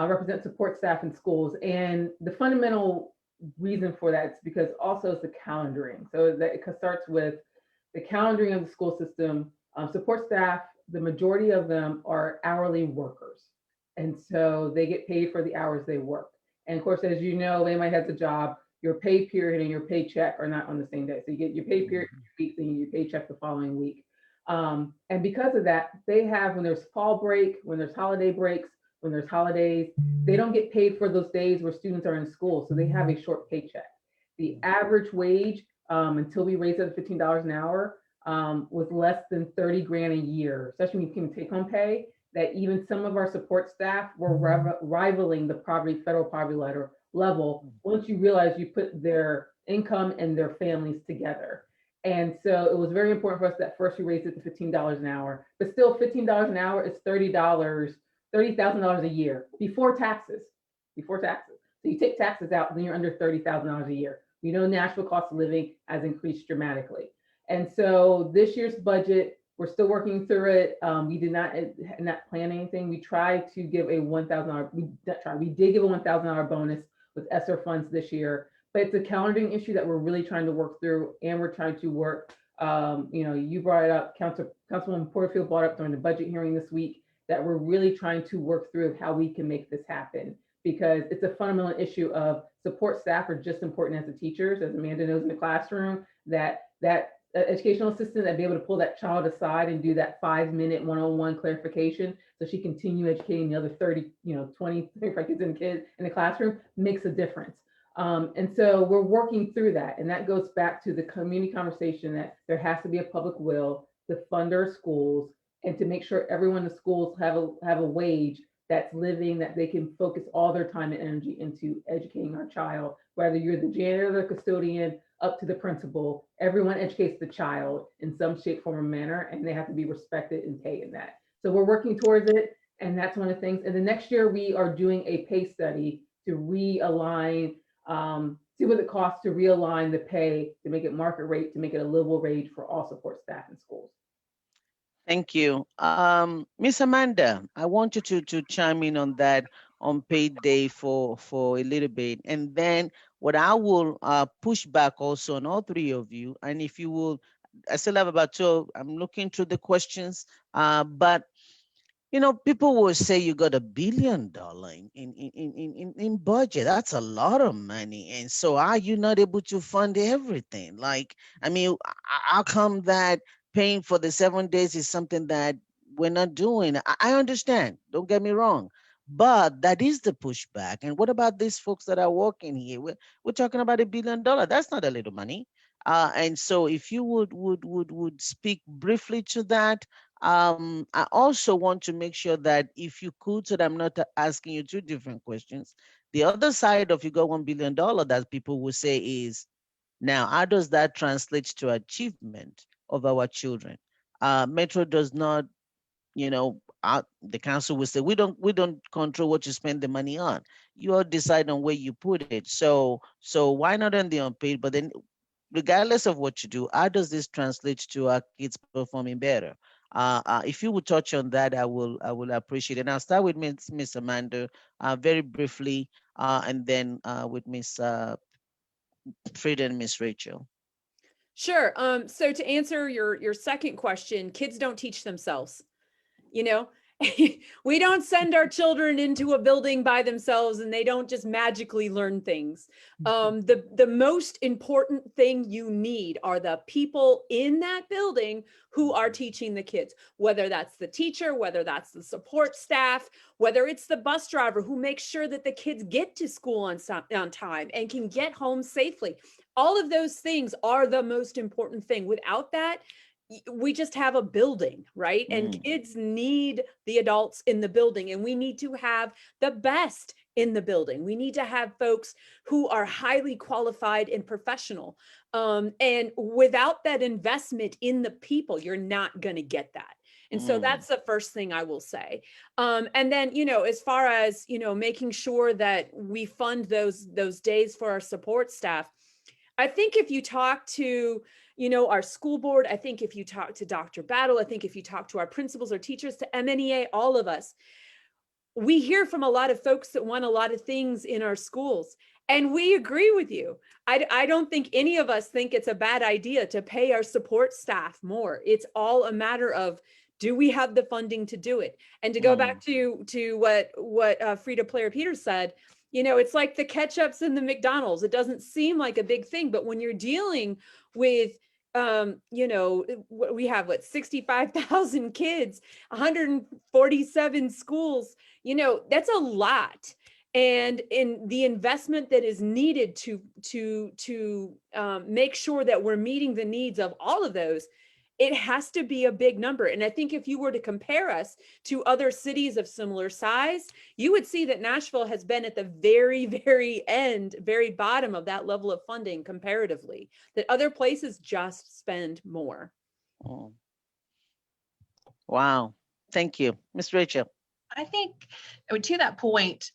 represents support staff in schools. And the fundamental reason for that is because also it's the calendaring. So that it starts with the calendaring of the school system. Support staff, the majority of them are hourly workers. And so they get paid for the hours they work. And of course, as you know, anybody has a job, your pay period and your paycheck are not on the same day. So you get your pay period for 2 weeks and your paycheck the following week. And because of that, they have, when there's fall break, when there's holiday breaks, when there's holidays, they don't get paid for those days where students are in school. So they have a short paycheck. The average wage until we raised it to $15 an hour was less than 30 grand a year, especially when you can take home pay, that even some of our support staff were rivaling the federal poverty level once you realize you put their income and their families together. And so it was very important for us that first we raised it to $15 an hour, but still $15 an hour is $30,000 a year before taxes. So you take taxes out, then you're under $30,000 a year. You know, Nashville cost of living has increased dramatically. And so this year's budget, we're still working through it. We did not plan anything. We tried to give a $1,000, we did give a $1,000 bonus with ESSER funds this year, but it's a calendaring issue that we're really trying to work through, and we're trying to work, you brought it up, Councilwoman Porterfield brought up during the budget hearing this week, that we're really trying to work through how we can make this happen, because it's a fundamental issue of support staff are just important as the teachers, as Amanda knows in the classroom, that educational assistant that be able to pull that child aside and do that 5-minute one-on-one clarification so she continue educating the other 30, 20, 35 kids in the classroom makes a difference. And so we're working through that. And that goes back to the community conversation that there has to be a public will to fund our schools and to make sure everyone in the schools have a wage that's living, that they can focus all their time and energy into educating our child, whether you're the janitor, the custodian, up to the principal. Everyone educates the child in some shape, form, or manner, and they have to be respected and paid in that. So we're working towards it, and that's one of the things. And the next year we are doing a pay study to realign, see what it costs to realign the pay, to make it market rate, to make it a livable wage for all support staff in schools. Thank you. Miss Amanda, I want you to chime in on that unpaid day for a little bit. And then what I will push back also on all three of you. And if you will, I still have about 2, I'm looking through the questions, but people will say you got $1 billion in budget. That's a lot of money. And so are you not able to fund everything? Like, I mean, how come that paying for the 7 days is something that we're not doing? I understand, don't get me wrong, but that is the pushback. And what about these folks that are working here? We're talking about $1 billion. That's not a little money. And so if you would speak briefly to that. I also want to make sure that if you could, so that I'm not asking you 2 different questions. The other side of you got $1 billion that people will say is, now, how does that translate to achievement of our children? Metro does not, the council will say, we don't control what you spend the money on. You all decide on where you put it. So why not on the unpaid? But then, regardless of what you do, how does this translate to our kids performing better? If you would touch on that, I will appreciate it. And I'll start with Miss Amanda very briefly, and then with Miss Freda and Miss Rachel. Sure. So to answer your second question, kids don't teach themselves. We don't send our children into a building by themselves and they don't just magically learn things. The most important thing you need are the people in that building who are teaching the kids, whether that's the teacher, whether that's the support staff, whether it's the bus driver who makes sure that the kids get to school on time and can get home safely. All of those things are the most important thing. Without that, we just have a building, right? And kids need the adults in the building, and we need to have the best in the building. We need to have folks who are highly qualified and professional. And without that investment in the people, you're not going to get that. And so that's the first thing I will say. And then, as far as, making sure that we fund those days for our support staff, I think if you talk to, our school board, I think if you talk to Dr. Battle, I think if you talk to our principals or teachers, to MNEA, all of us, we hear from a lot of folks that want a lot of things in our schools. And we agree with you. I don't think any of us think it's a bad idea to pay our support staff more. It's all a matter of, do we have the funding to do it? And to go back to what Freda Player Peters said, it's like the ketchups in the McDonald's. It doesn't seem like a big thing, but when you're dealing with we have 65,000 kids, 147 schools, that's a lot. And in the investment that is needed to make sure that we're meeting the needs of all of those, it has to be a big number. And I think if you were to compare us to other cities of similar size, you would see that Nashville has been at the very, very end, very bottom of that level of funding comparatively, that other places just spend more. Oh. Wow. Thank you. Ms. Rachel. I think to that point,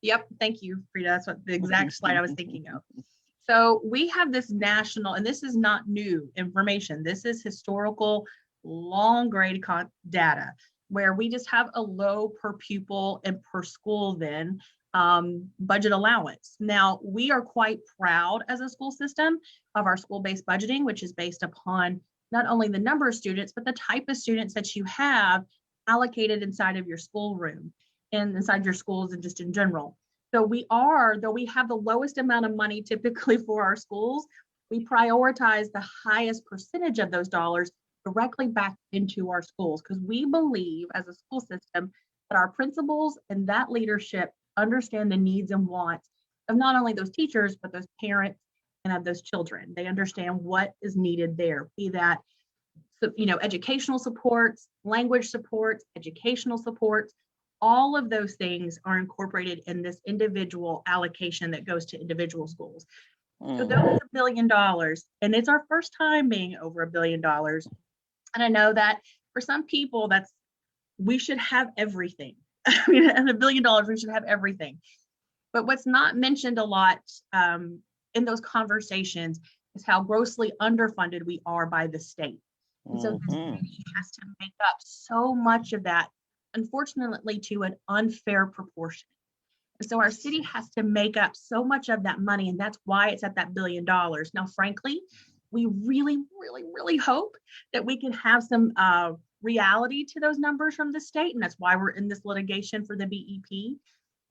yep, thank you, Freda. That's what the exact slide I was thinking of. So we have this national, and this is not new information. This is historical, long grade data, where we just have a low per pupil and per school then budget allowance. Now, we are quite proud as a school system of our school-based budgeting, which is based upon not only the number of students, but the type of students that you have allocated inside of your schoolroom and inside your schools and just in general. So though we have the lowest amount of money typically for our schools, we prioritize the highest percentage of those dollars directly back into our schools, because we believe as a school system that our principals and that leadership understand the needs and wants of not only those teachers, but those parents and of those children. They understand what is needed there, be that educational supports, language supports, educational supports. All of those things are incorporated in this individual allocation that goes to individual schools. So those $1 billion, and it's our first time being over $1 billion. And I know that for some people, we should have everything. I mean, at $1 billion, we should have everything. But what's not mentioned a lot in those conversations is how grossly underfunded we are by the state. And so the city has to make up so much of that, unfortunately, to an unfair proportion. And so our city has to make up so much of that money, and that's why it's at that $1 billion. Now, frankly, we really, really, really hope that we can have some reality to those numbers from the state, and that's why we're in this litigation for the BEP,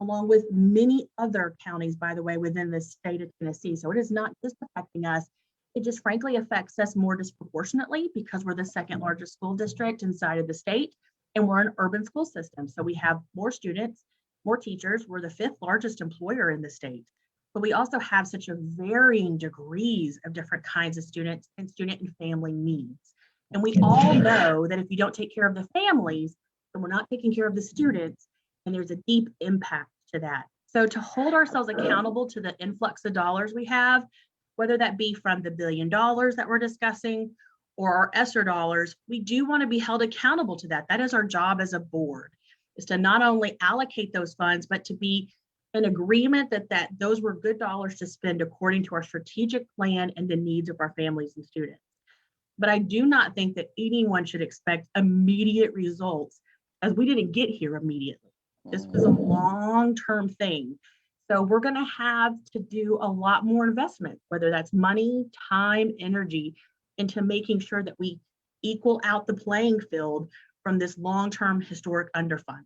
along with many other counties, by the way, within the state of Tennessee. So it is not just affecting us. It just frankly affects us more disproportionately because we're the second largest school district inside of the state, and we're an urban school system. So we have more students, more teachers. We're the 5th largest employer in the state, but we also have such a varying degrees of different kinds of students and student and family needs. And we all know that if you don't take care of the families, then we're not taking care of the students, and there's a deep impact to that. So to hold ourselves accountable to the influx of dollars we have, whether that be from the $1 billion that we're discussing or our ESSER dollars, we do want to be held accountable to that. That is our job as a board, is to not only allocate those funds, but to be in agreement that those were good dollars to spend according to our strategic plan and the needs of our families and students. But I do not think that anyone should expect immediate results, as we didn't get here immediately. This was a long-term thing. So we're going to have to do a lot more investment, whether that's money, time, energy, into making sure that we equal out the playing field from this long-term historic underfund.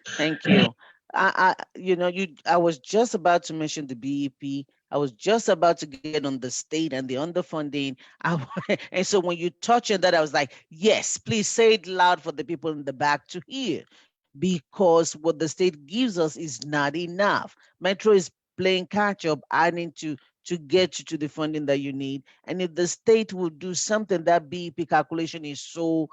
Thank you. I was just about to mention the BEP. I was just about to get on the state and the underfunding. And so when you touch on that, I was like, yes, please say it loud for the people in the back to hear, because what the state gives us is not enough. Metro is playing catch up, adding to get you to the funding that you need. And if the state will do something, that BEP calculation is so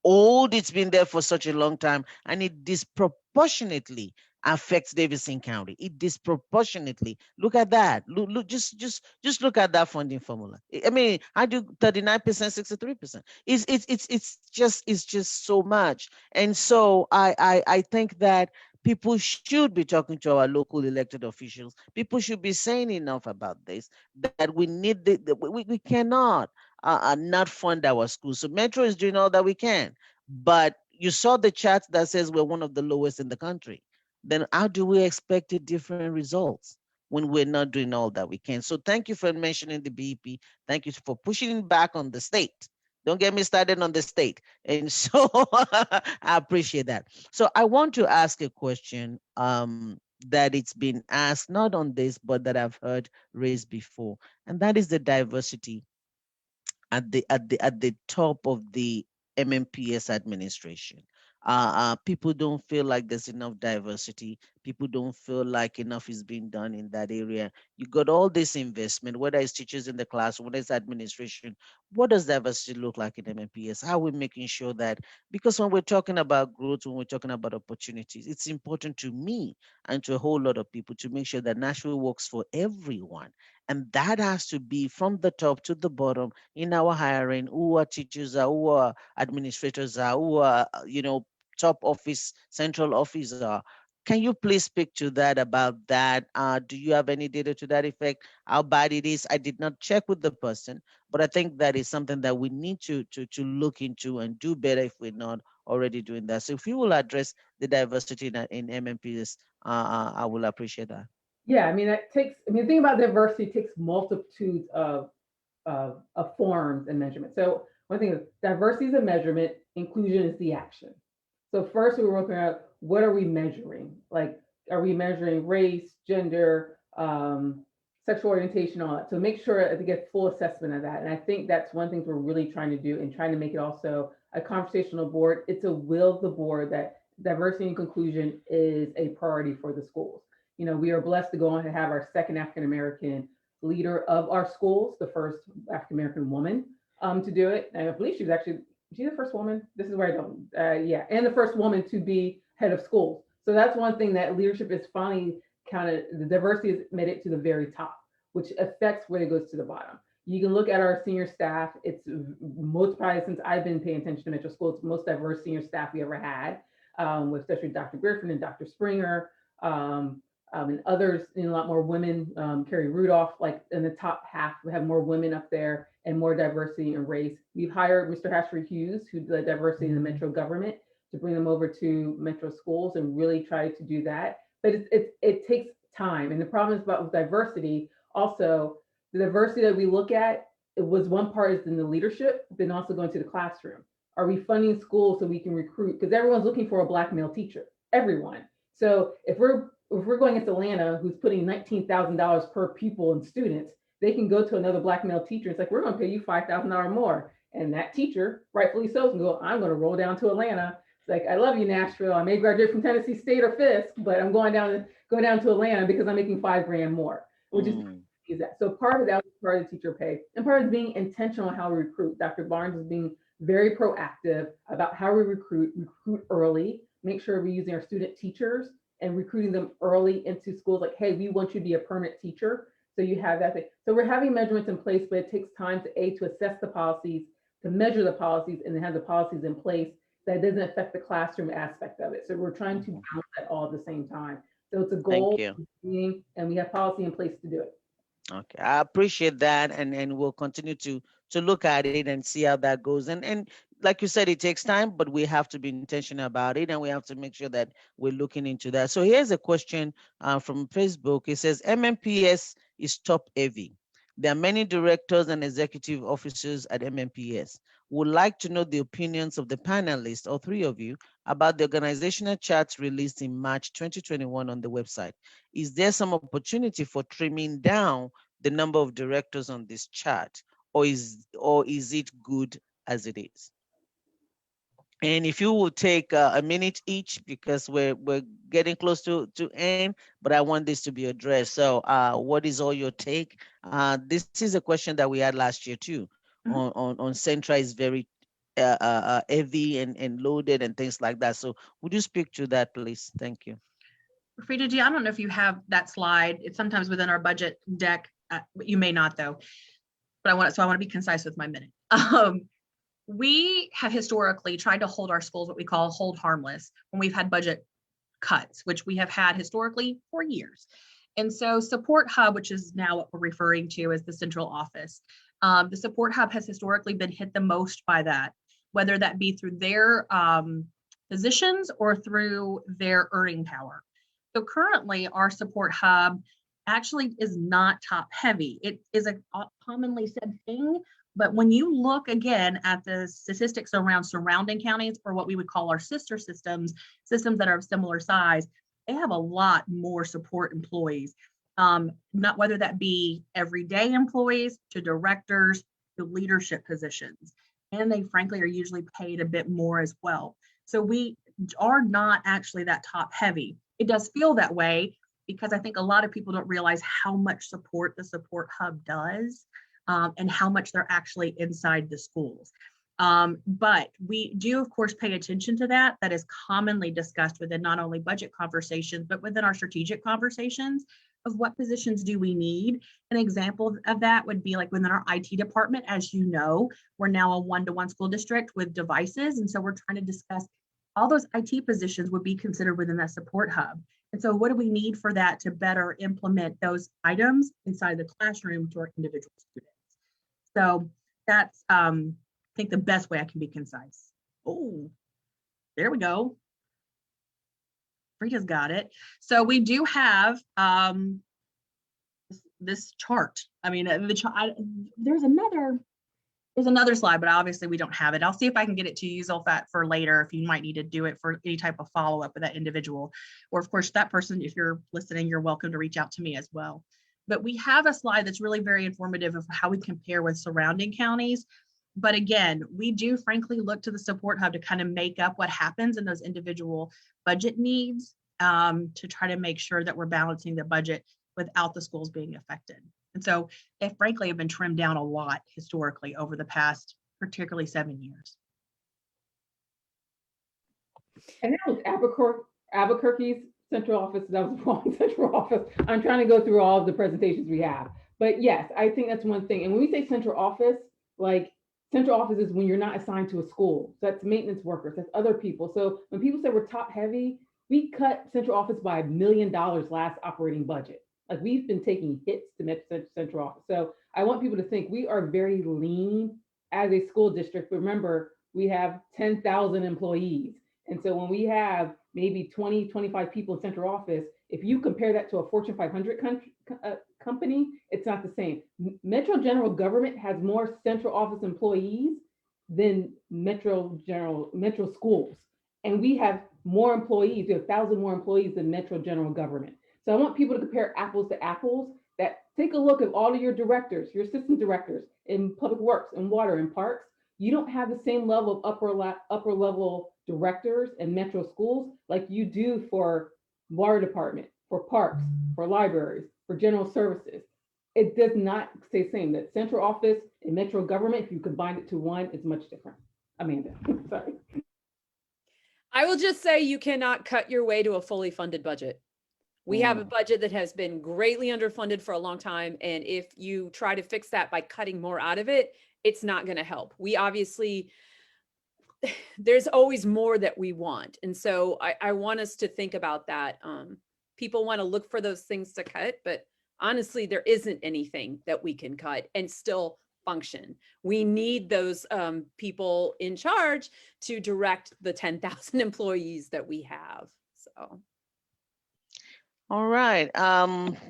old, it's been there for such a long time, and it disproportionately affects Davidson County. It disproportionately. Look at that. Look, just look at that funding formula. I mean, I do 39%, 63%. It's just so much. And so I think that People should be talking to our local elected officials. People should be saying enough about this, that we need we cannot not fund our schools. So Metro is doing all that we can, but you saw the chart that says we're one of the lowest in the country. Then how do we expect different results when we're not doing all that we can? So thank you for mentioning the BEP. Thank you for pushing back on the state. Don't get me started on the state. And so I appreciate that. So I want to ask a question that it's been asked, not on this, but that I've heard raised before, and that is the diversity at the top of the MMPS administration. People don't feel like there's enough diversity. People don't feel like enough is being done in that area. You got all this investment, whether it's teachers in the class, whether it's administration. What does diversity look like in MMPS? How are we making sure that, because when we're talking about growth, when we're talking about opportunities, it's important to me and to a whole lot of people to make sure that Nashville works for everyone. And that has to be from the top to the bottom in our hiring, who our teachers are, who our administrators are, who are, top office, central office are. Can you please speak to that about that? Do you have any data to that effect? How bad it is? I did not check with the person, but I think that is something that we need to look into and do better if we're not already doing that. So if you will address the diversity in MMPs, I will appreciate that. Yeah, I mean, the thing about diversity, it takes multitudes of forms and measurements. So one thing is diversity is a measurement, inclusion is the action. So first we were looking at what are we measuring? Like, are we measuring race, gender, sexual orientation, all that? So make sure to get full assessment of that. And I think that's one thing we're really trying to do, and trying to make it also a conversational board. It's a will of the board that diversity and inclusion is a priority for the schools. We are blessed to go on to have our second African American leader of our schools, the first African American woman to do it. And I believe she's the first woman. This is where I don't, yeah, and the first woman to be head of schools. So that's one thing that leadership is finally the diversity has made it to the very top, which affects where it goes to the bottom. You can look at our senior staff. It's probably since I've been paying attention to Metro School, it's the most diverse senior staff we ever had, with especially Dr. Griffin and Dr. Springer. And others, a lot more women. Carrie Rudolph, like in the top half, we have more women up there and more diversity in race. We've hired Mr. Hashford Hughes, who did diversity in the Metro government, to bring them over to Metro schools and really try to do that. But it takes time. And the problem is with diversity, also the diversity that we look at, it was one part is in the leadership, then also going to the classroom. Are we funding schools so we can recruit? Because everyone's looking for a Black male teacher, everyone. So if we're going into Atlanta, who's putting $19,000 per pupil and students, they can go to another Black male teacher. It's like, we're going to pay you $5,000 more. And that teacher, rightfully so, can go, I'm going to roll down to Atlanta. It's like, I love you, Nashville. I may graduate from Tennessee State or Fisk, but I'm going down to Atlanta because I'm making $5,000 more, which is that. So part of that was part of the teacher pay, and part of being intentional on how we recruit. Dr. Barnes is being very proactive about how we recruit early, make sure we're using our student teachers and recruiting them early into schools. Like, hey, we want you to be a permanent teacher. So you have that thing. So we're having measurements in place, but it takes time to assess the policies, to measure the policies, and then have the policies in place that doesn't affect the classroom aspect of it. So we're trying to balance that all at the same time. So it's a goal, and we have policy in place to do it. Okay, I appreciate that, and we'll continue to look at it and see how that goes. And like you said, it takes time, but we have to be intentional about it, and we have to make sure that we're looking into that. So here's a question from Facebook. It says MMPS is top heavy. There are many directors and executive officers at MMPS. Would like to know the opinions of the panelists, or three of you, about the organizational charts released in March 2021 on the website. Is there some opportunity for trimming down the number of directors on this chart, or is it good as it is? And if you will take a minute each, because we're getting close to end, but I want this to be addressed. So what is all your take? This is a question that we had last year too. On Centra is very heavy and loaded and things like that. So would you speak to that, please? Thank you. Freda, I don't know if you have that slide. It's sometimes within our budget deck. You may not though, but I want to be concise with my minute. We have historically tried to hold our schools what we call hold harmless when we've had budget cuts, which we have had historically for years. And so Support Hub, which is now what we're referring to as the central office, the Support Hub has historically been hit the most by that, whether that be through their positions or through their earning power. So currently our Support Hub actually is not top heavy. It is a commonly said thing, but when you look again at the statistics around surrounding counties, or what we would call our sister systems that are of similar size, they have a lot more support employees, not whether that be everyday employees to directors to leadership positions. And they frankly are usually paid a bit more as well. So we are not actually that top heavy. It does feel that way because I think a lot of people don't realize how much support the Support Hub does, and how much they're actually inside the schools. But we do, of course, pay attention to that. That is commonly discussed within not only budget conversations, but within our strategic conversations of what positions do we need. An example of that would be like within our IT department. As you know, we're now a one-to-one school district with devices. And so we're trying to discuss all those IT positions would be considered within that Support Hub. And so what do we need for that to better implement those items inside the classroom to our individual students? So that's, I think, the best way I can be concise. Oh, there we go. Freda's got it. So we do have this chart. I mean, there's another slide, but obviously we don't have it. I'll see if I can get it to you, Zulfat, for later, if you might need to do it for any type of follow-up with that individual. Or of course, that person, if you're listening, you're welcome to reach out to me as well. But we have a slide that's really very informative of how we compare with surrounding counties. But again, we do frankly look to the Support Hub to kind of make up what happens in those individual budget needs, to try to make sure that we're balancing the budget without the schools being affected. And so they frankly have been trimmed down a lot historically over the past, particularly 7 years. And that was Albuquerque's central office. That was the wrong central office. I'm trying to go through all of the presentations we have. But yes, I think that's one thing. And when we say central office, like central office is when you're not assigned to a school. So that's maintenance workers, that's other people. So when people say we're top heavy, we cut central office by $1 million last operating budget. Like we've been taking hits to central office. So I want people to think we are very lean as a school district. Remember, we have 10,000 employees. And so when we have maybe 20, 25 people in central office, if you compare that to a Fortune 500 company, it's not the same. Metro General Government has more central office employees than Metro Schools. And we have more employees, we have 1,000 more employees than Metro General Government. So I want people to compare apples to apples. That take a look at all of your directors, your assistant directors in public works and water and parks. You don't have the same level of upper level directors in Metro Schools like you do for water department, for parks, for libraries, for general services. It does not stay the same. That central office and Metro government, if you combine it to one, it's much different. Amanda, sorry. I will just say you cannot cut your way to a fully funded budget. We have a budget that has been greatly underfunded for a long time. And if you try to fix that by cutting more out of it, it's not going to help. We obviously, there's always more that we want. And so I want us to think about that. People want to look for those things to cut, but honestly, there isn't anything that we can cut and still function. We need those people in charge to direct the 10,000 employees that we have. So. All right,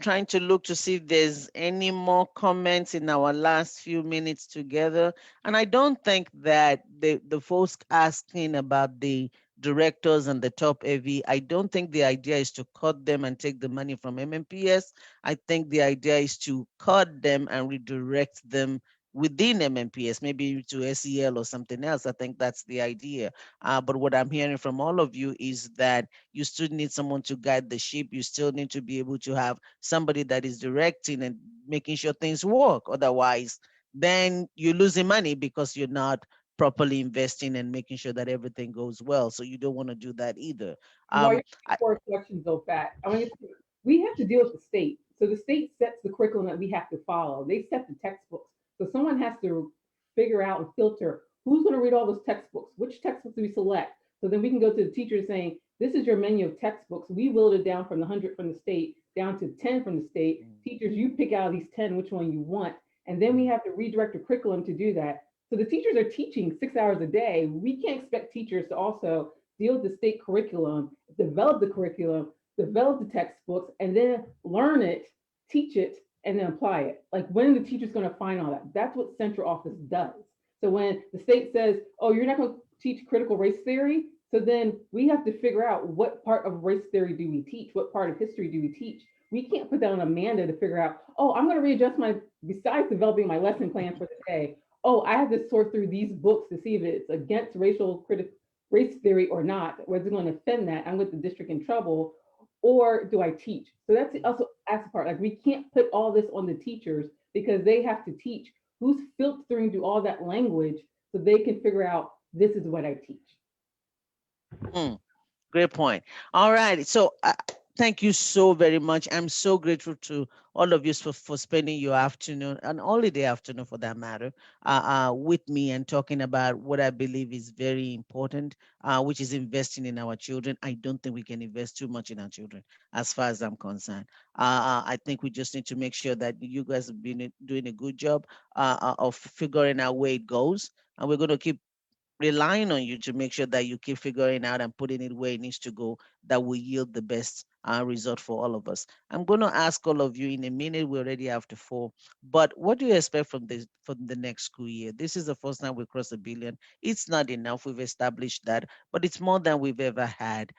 trying to look to see if there's any more comments in our last few minutes together. And I don't think that the folks asking about the directors and the top heavy, I don't think the idea is to cut them and take the money from Mnps. I think the idea is to cut them and redirect them within Mnps, maybe to SEL or something else. I think that's the idea. But what I'm hearing from all of you is that you still need someone to guide the ship. You still need to be able to have somebody that is directing and making sure things work. Otherwise, then you're losing money because you're not properly investing and making sure that everything goes well. So you don't want to do that either. Four questions, Zulfat. We have to deal with the state. So the state sets the curriculum that we have to follow. They set the textbooks. So someone has to figure out and filter who's going to read all those textbooks, which textbooks do we select? So then we can go to the teachers saying, This is your menu of textbooks. We whittled it down from the 100 from the state down to 10 from the state. Teachers, you pick out of these 10 which one you want. And then we have to redirect the curriculum to do that. So the teachers are teaching 6 hours a day. We can't expect teachers to also deal with the state curriculum, develop the curriculum, develop the textbooks, and then learn it, teach it, and then apply it. Like, when are the teachers going to find all that? That's what central office does. So when the state says, oh, you're not going to teach critical race theory, so then we have to figure out what part of race theory do we teach? What part of history do we teach? We can't put that on Amanda to figure out, oh, I'm going to readjust besides developing my lesson plan for the day, oh, I have to sort through these books to see if it's against race theory or not, or is it going to offend that? I'm with the district in trouble, or do I teach? So that's also the part. Like, we can't put all this on the teachers because they have to teach. Who's filtering through all that language so they can figure out this is what I teach? Great point. All right. So thank you so very much. I'm so grateful to all of you for spending your afternoon, an holiday afternoon for that matter, with me and talking about what I believe is very important, which is investing in our children. I don't think we can invest too much in our children, as far as I'm concerned. I think we just need to make sure that you guys have been doing a good job of figuring out where it goes. And we're going to keep relying on you to make sure that you keep figuring out and putting it where it needs to go, that will yield the best result for all of us. I'm going to ask all of you in a minute. We're already after 4, but what do you expect from the next school year? This is the first time we crossed $1 billion. It's not enough. We've established that, but it's more than we've ever had.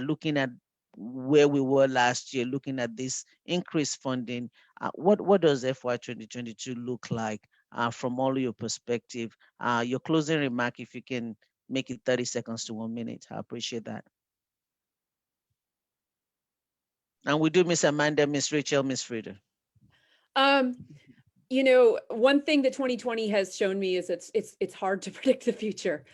Looking at where we were last year, looking at this increased funding, what does FY 2022 look like from all your perspective? Your closing remark, if you can make it 30 seconds to 1 minute, I appreciate that. And we do Miss Amanda, Miss Rachel, Miss Freda. You know, one thing that 2020 has shown me is it's hard to predict the future.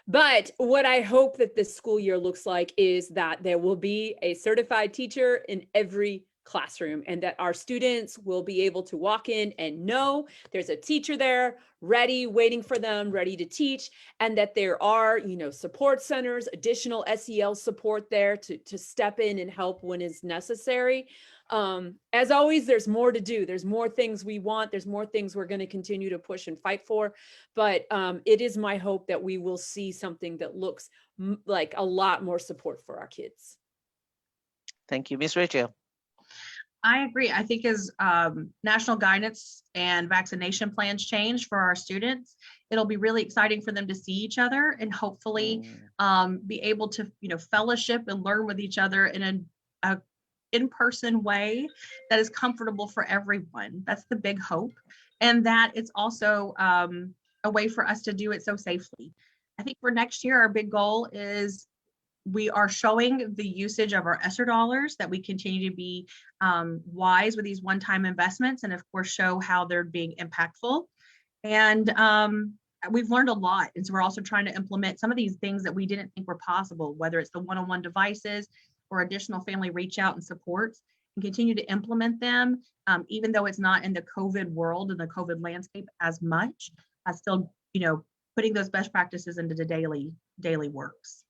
But what I hope that this school year looks like is that there will be a certified teacher in every classroom, and that our students will be able to walk in and know there's a teacher there ready, waiting for them, ready to teach, and that there are, you know, support centers, additional SEL support there to step in and help when is necessary. As always, there's more to do. There's more things we want. There's more things we're going to continue to push and fight for. But it is my hope that we will see something that looks like a lot more support for our kids. Thank you, Miss Rachel. I agree. I think as national guidance and vaccination plans change for our students, it'll be really exciting for them to see each other and hopefully be able to, you know, fellowship and learn with each other in a in-person way that is comfortable for everyone. That's the big hope. And that it's also a way for us to do it so safely. I think for next year, our big goal is we are showing the usage of our ESSER dollars, that we continue to be wise with these one-time investments, and of course show how they're being impactful. And we've learned a lot. And so we're also trying to implement some of these things that we didn't think were possible, whether it's the one-on-one devices or additional family reach out and supports, and continue to implement them, even though it's not in the COVID world and the COVID landscape as much, still, you know, putting those best practices into the daily works.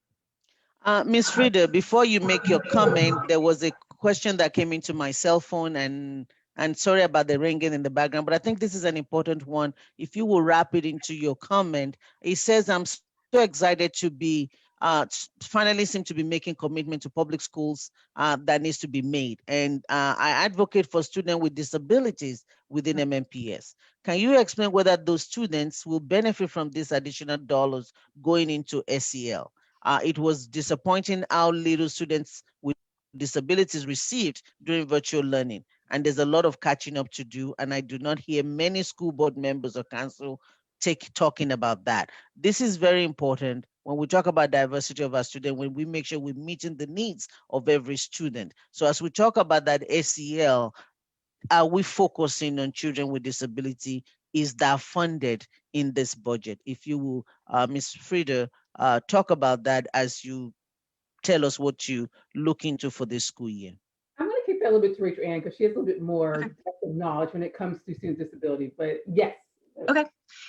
Ms. Freda, before you make your comment, there was a question that came into my cell phone, and sorry about the ringing in the background, but I think this is an important one. If you will wrap it into your comment, it says, I'm so excited to be finally seem to be making commitment to public schools that needs to be made. And I advocate for students with disabilities within MNPS. Can you explain whether those students will benefit from these additional dollars going into SEL? It was disappointing how little students with disabilities received during virtual learning. And there's a lot of catching up to do. And I do not hear many school board members or council talking about that. This is very important when we talk about diversity of our students, when we make sure we're meeting the needs of every student. So as we talk about that SEL, are we focusing on children with disability? Is that funded in this budget? If you will, Ms. Freda, talk about that as you tell us what you look into for this school year. I'm going to kick that a little bit to Rachel Ann because she has a little bit more knowledge when it comes to student disability. But yes, Okay,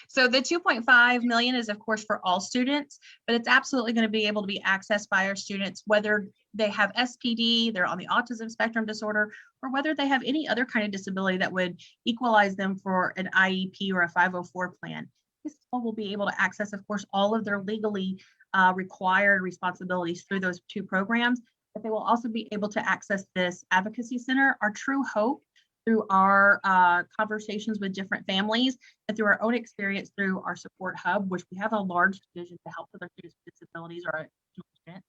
so the 2.5 million is of course for all students, but it's absolutely going to be able to be accessed by our students, whether they have SPD, they're on the autism spectrum disorder, or whether they have any other kind of disability that would equalize them for an IEP or a 504 plan. This will be able to access, of course, all of their legally required responsibilities through those two programs, but they will also be able to access this advocacy center. Our true hope through our conversations with different families and through our own experience through our support hub, which we have a large division to help with our students with disabilities or our students.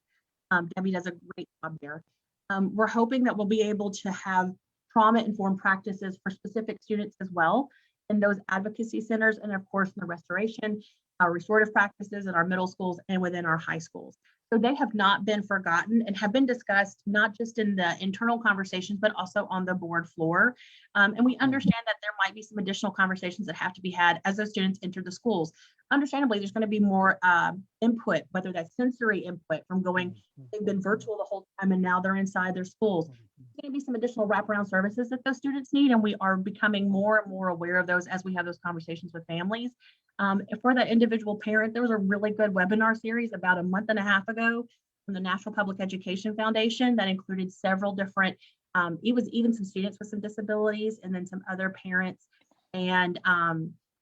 Debbie does a great job there. We're hoping that we'll be able to have trauma-informed practices for specific students as well in those advocacy centers, and of course in the restoration, restorative practices in our middle schools and within our high schools. So they have not been forgotten and have been discussed not just in the internal conversations, but also on the board floor. And we understand that there might be some additional conversations that have to be had as those students enter the schools. Understandably, there's going to be more input, whether that's sensory input from going, they've been virtual the whole time and now they're inside their schools. There's going to be some additional wraparound services that those students need, and we are becoming more and more aware of those as we have those conversations with families. For that individual parent, there was a really good webinar series about a month and a half ago from the National Public Education Foundation that included several different, it was even some students with some disabilities and then some other parents and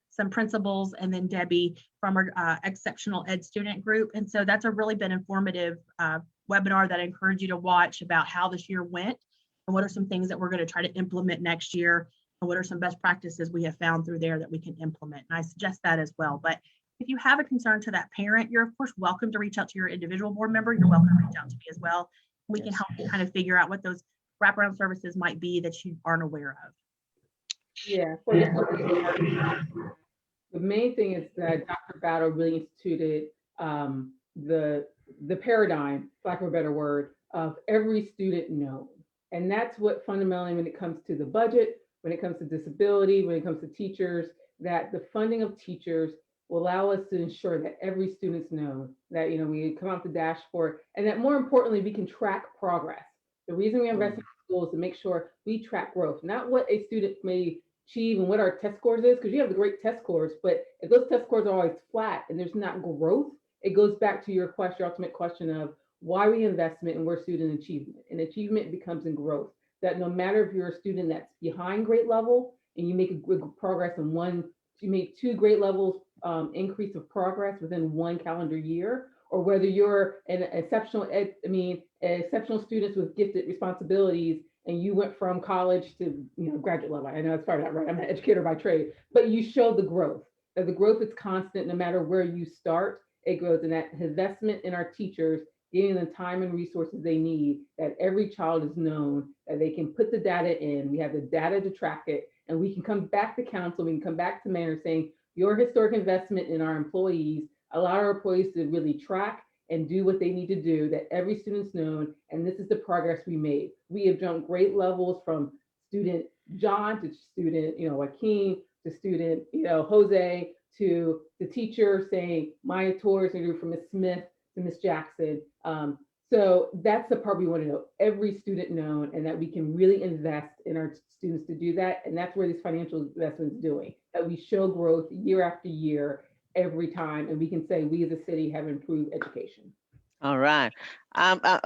some principals, and then Debbie from our exceptional ed student group. And so that's a really been informative webinar that I encourage you to watch about how this year went and what are some things that we're going to try to implement next year. And what are some best practices we have found through there that we can implement? And I suggest that as well. But if you have a concern to that parent, you're of course welcome to reach out to your individual board member. You're welcome to reach out to me as well. We can help you kind of figure out what those wraparound services might be that you aren't aware of. Yeah. The main thing is that Dr. Battle really instituted the paradigm, for lack of a better word, of every student known. And that's what fundamentally, when it comes to the budget, when it comes to disability, when it comes to teachers, that the funding of teachers will allow us to ensure that every student's known, that we come out the dashboard, and that more importantly, we can track progress. The reason we invest in schools is to make sure we track growth, not what a student may achieve and what our test scores is, because you have the great test scores, but if those test scores are always flat and there's not growth, it goes back to your ultimate question of why reinvestment and where student achievement, and achievement becomes in growth. That no matter if you're a student that's behind grade level and you make a good progress in you make 2 grade levels increase of progress within 1 calendar year, or whether you're an exceptional students with gifted responsibilities and you went from college to graduate level. I know it's probably not right. I'm an educator by trade, but you show the growth. That the growth is constant no matter where you start. It grows, and that investment in our teachers, getting the time and resources they need, that every child is known, that they can put the data in, we have the data to track it, and we can come back to council, we can come back to mayor saying, your historic investment in our employees, allow our employees to really track and do what they need to do, that every student's known, and this is the progress we made. We have jumped great levels from student John to student, Joaquin, to student, Jose, to the teacher saying, Maya Torres, from Miss Smith to Miss Jackson. So that's the part we want to know, every student known, and that we can really invest in our students to do that. And that's where this financial investment is doing, that we show growth year after year, every time, and we can say we as a city have improved education. All right.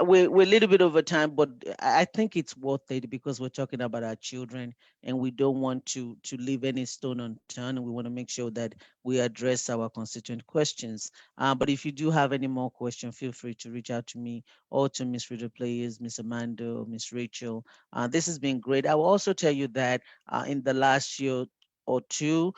We're a little bit over time, but I think it's worth it because we're talking about our children and we don't want to leave any stone unturned. We want to make sure that we address our constituent questions. But if you do have any more questions, feel free to reach out to me or to Miss Freda Players, Miss Amanda, or Miss Rachel. This has been great. I will also tell you that in the last year or two,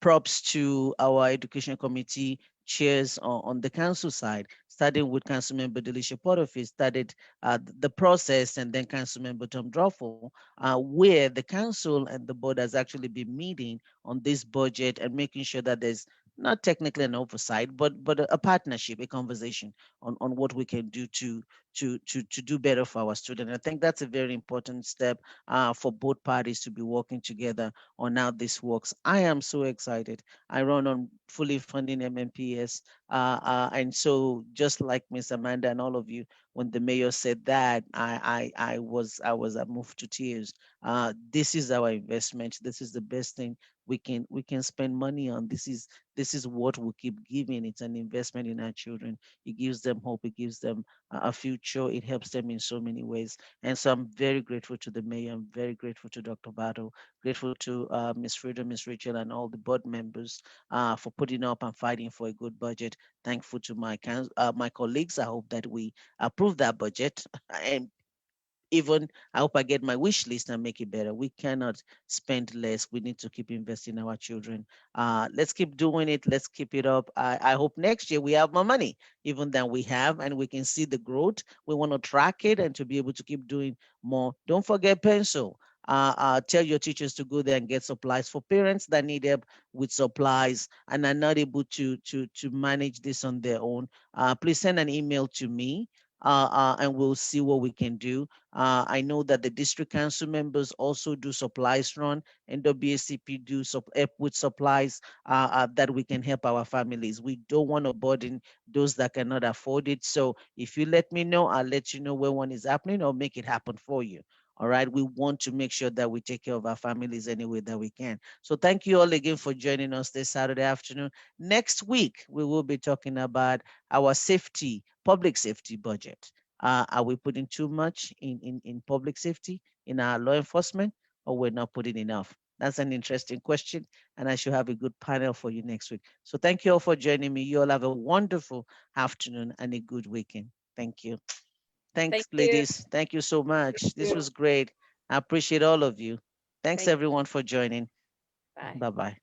props to our education committee chairs on the council side, starting with Councilmember Delisha Porterfield, started the process, and then Councilmember Tom Droffel, where the council and the board has actually been meeting on this budget and making sure that there's not technically an oversight, but a partnership, a conversation on what we can do to do better for our students. I think that's a very important step for both parties to be working together on how this works. I am so excited. I run on fully funding MNPS. And so just like Miss Amanda and all of you, when the mayor said that, I was moved to tears. This is our investment. This is the best thing we can spend money on. This is what we keep giving. It's an investment in our children. It gives them hope. It gives them a future. It helps them in so many ways. And so I'm very grateful to the mayor. I'm very grateful to Dr. Battle, grateful to Ms. Freda, Ms. Rachel, and all the board members for putting up and fighting for a good budget. Thankful to my colleagues. I hope that we approve that budget. And even I hope I get my wish list and make it better. We cannot spend less. We need to keep investing in our children. Let's keep doing it. Let's keep it up. I hope next year we have more money even than we have, and we can see the growth. We want to track it and to be able to keep doing more. Don't forget pencil. Tell your teachers to go there and get supplies for parents that need help with supplies and are not able to manage this on their own. Please send an email to me, and we'll see what we can do. I know that the district council members also do supplies run, and WACP do help with supplies that we can help our families. We don't want to burden those that cannot afford it. So if you let me know, I'll let you know when one is happening or make it happen for you. All right. We want to make sure that we take care of our families any way that we can. So thank you all again for joining us this Saturday afternoon. Next week, we will be talking about our safety, public safety budget. Are we putting too much in public safety, in our law enforcement, or we're not putting enough? That's an interesting question, and I should have a good panel for you next week. So thank you all for joining me. You all have a wonderful afternoon and a good weekend. Thank you. Thank Thanks, you. ladies. Thank you so much. This you. was great. I appreciate all of you. Thanks, Thank you. everyone, for joining. Bye. Bye-bye.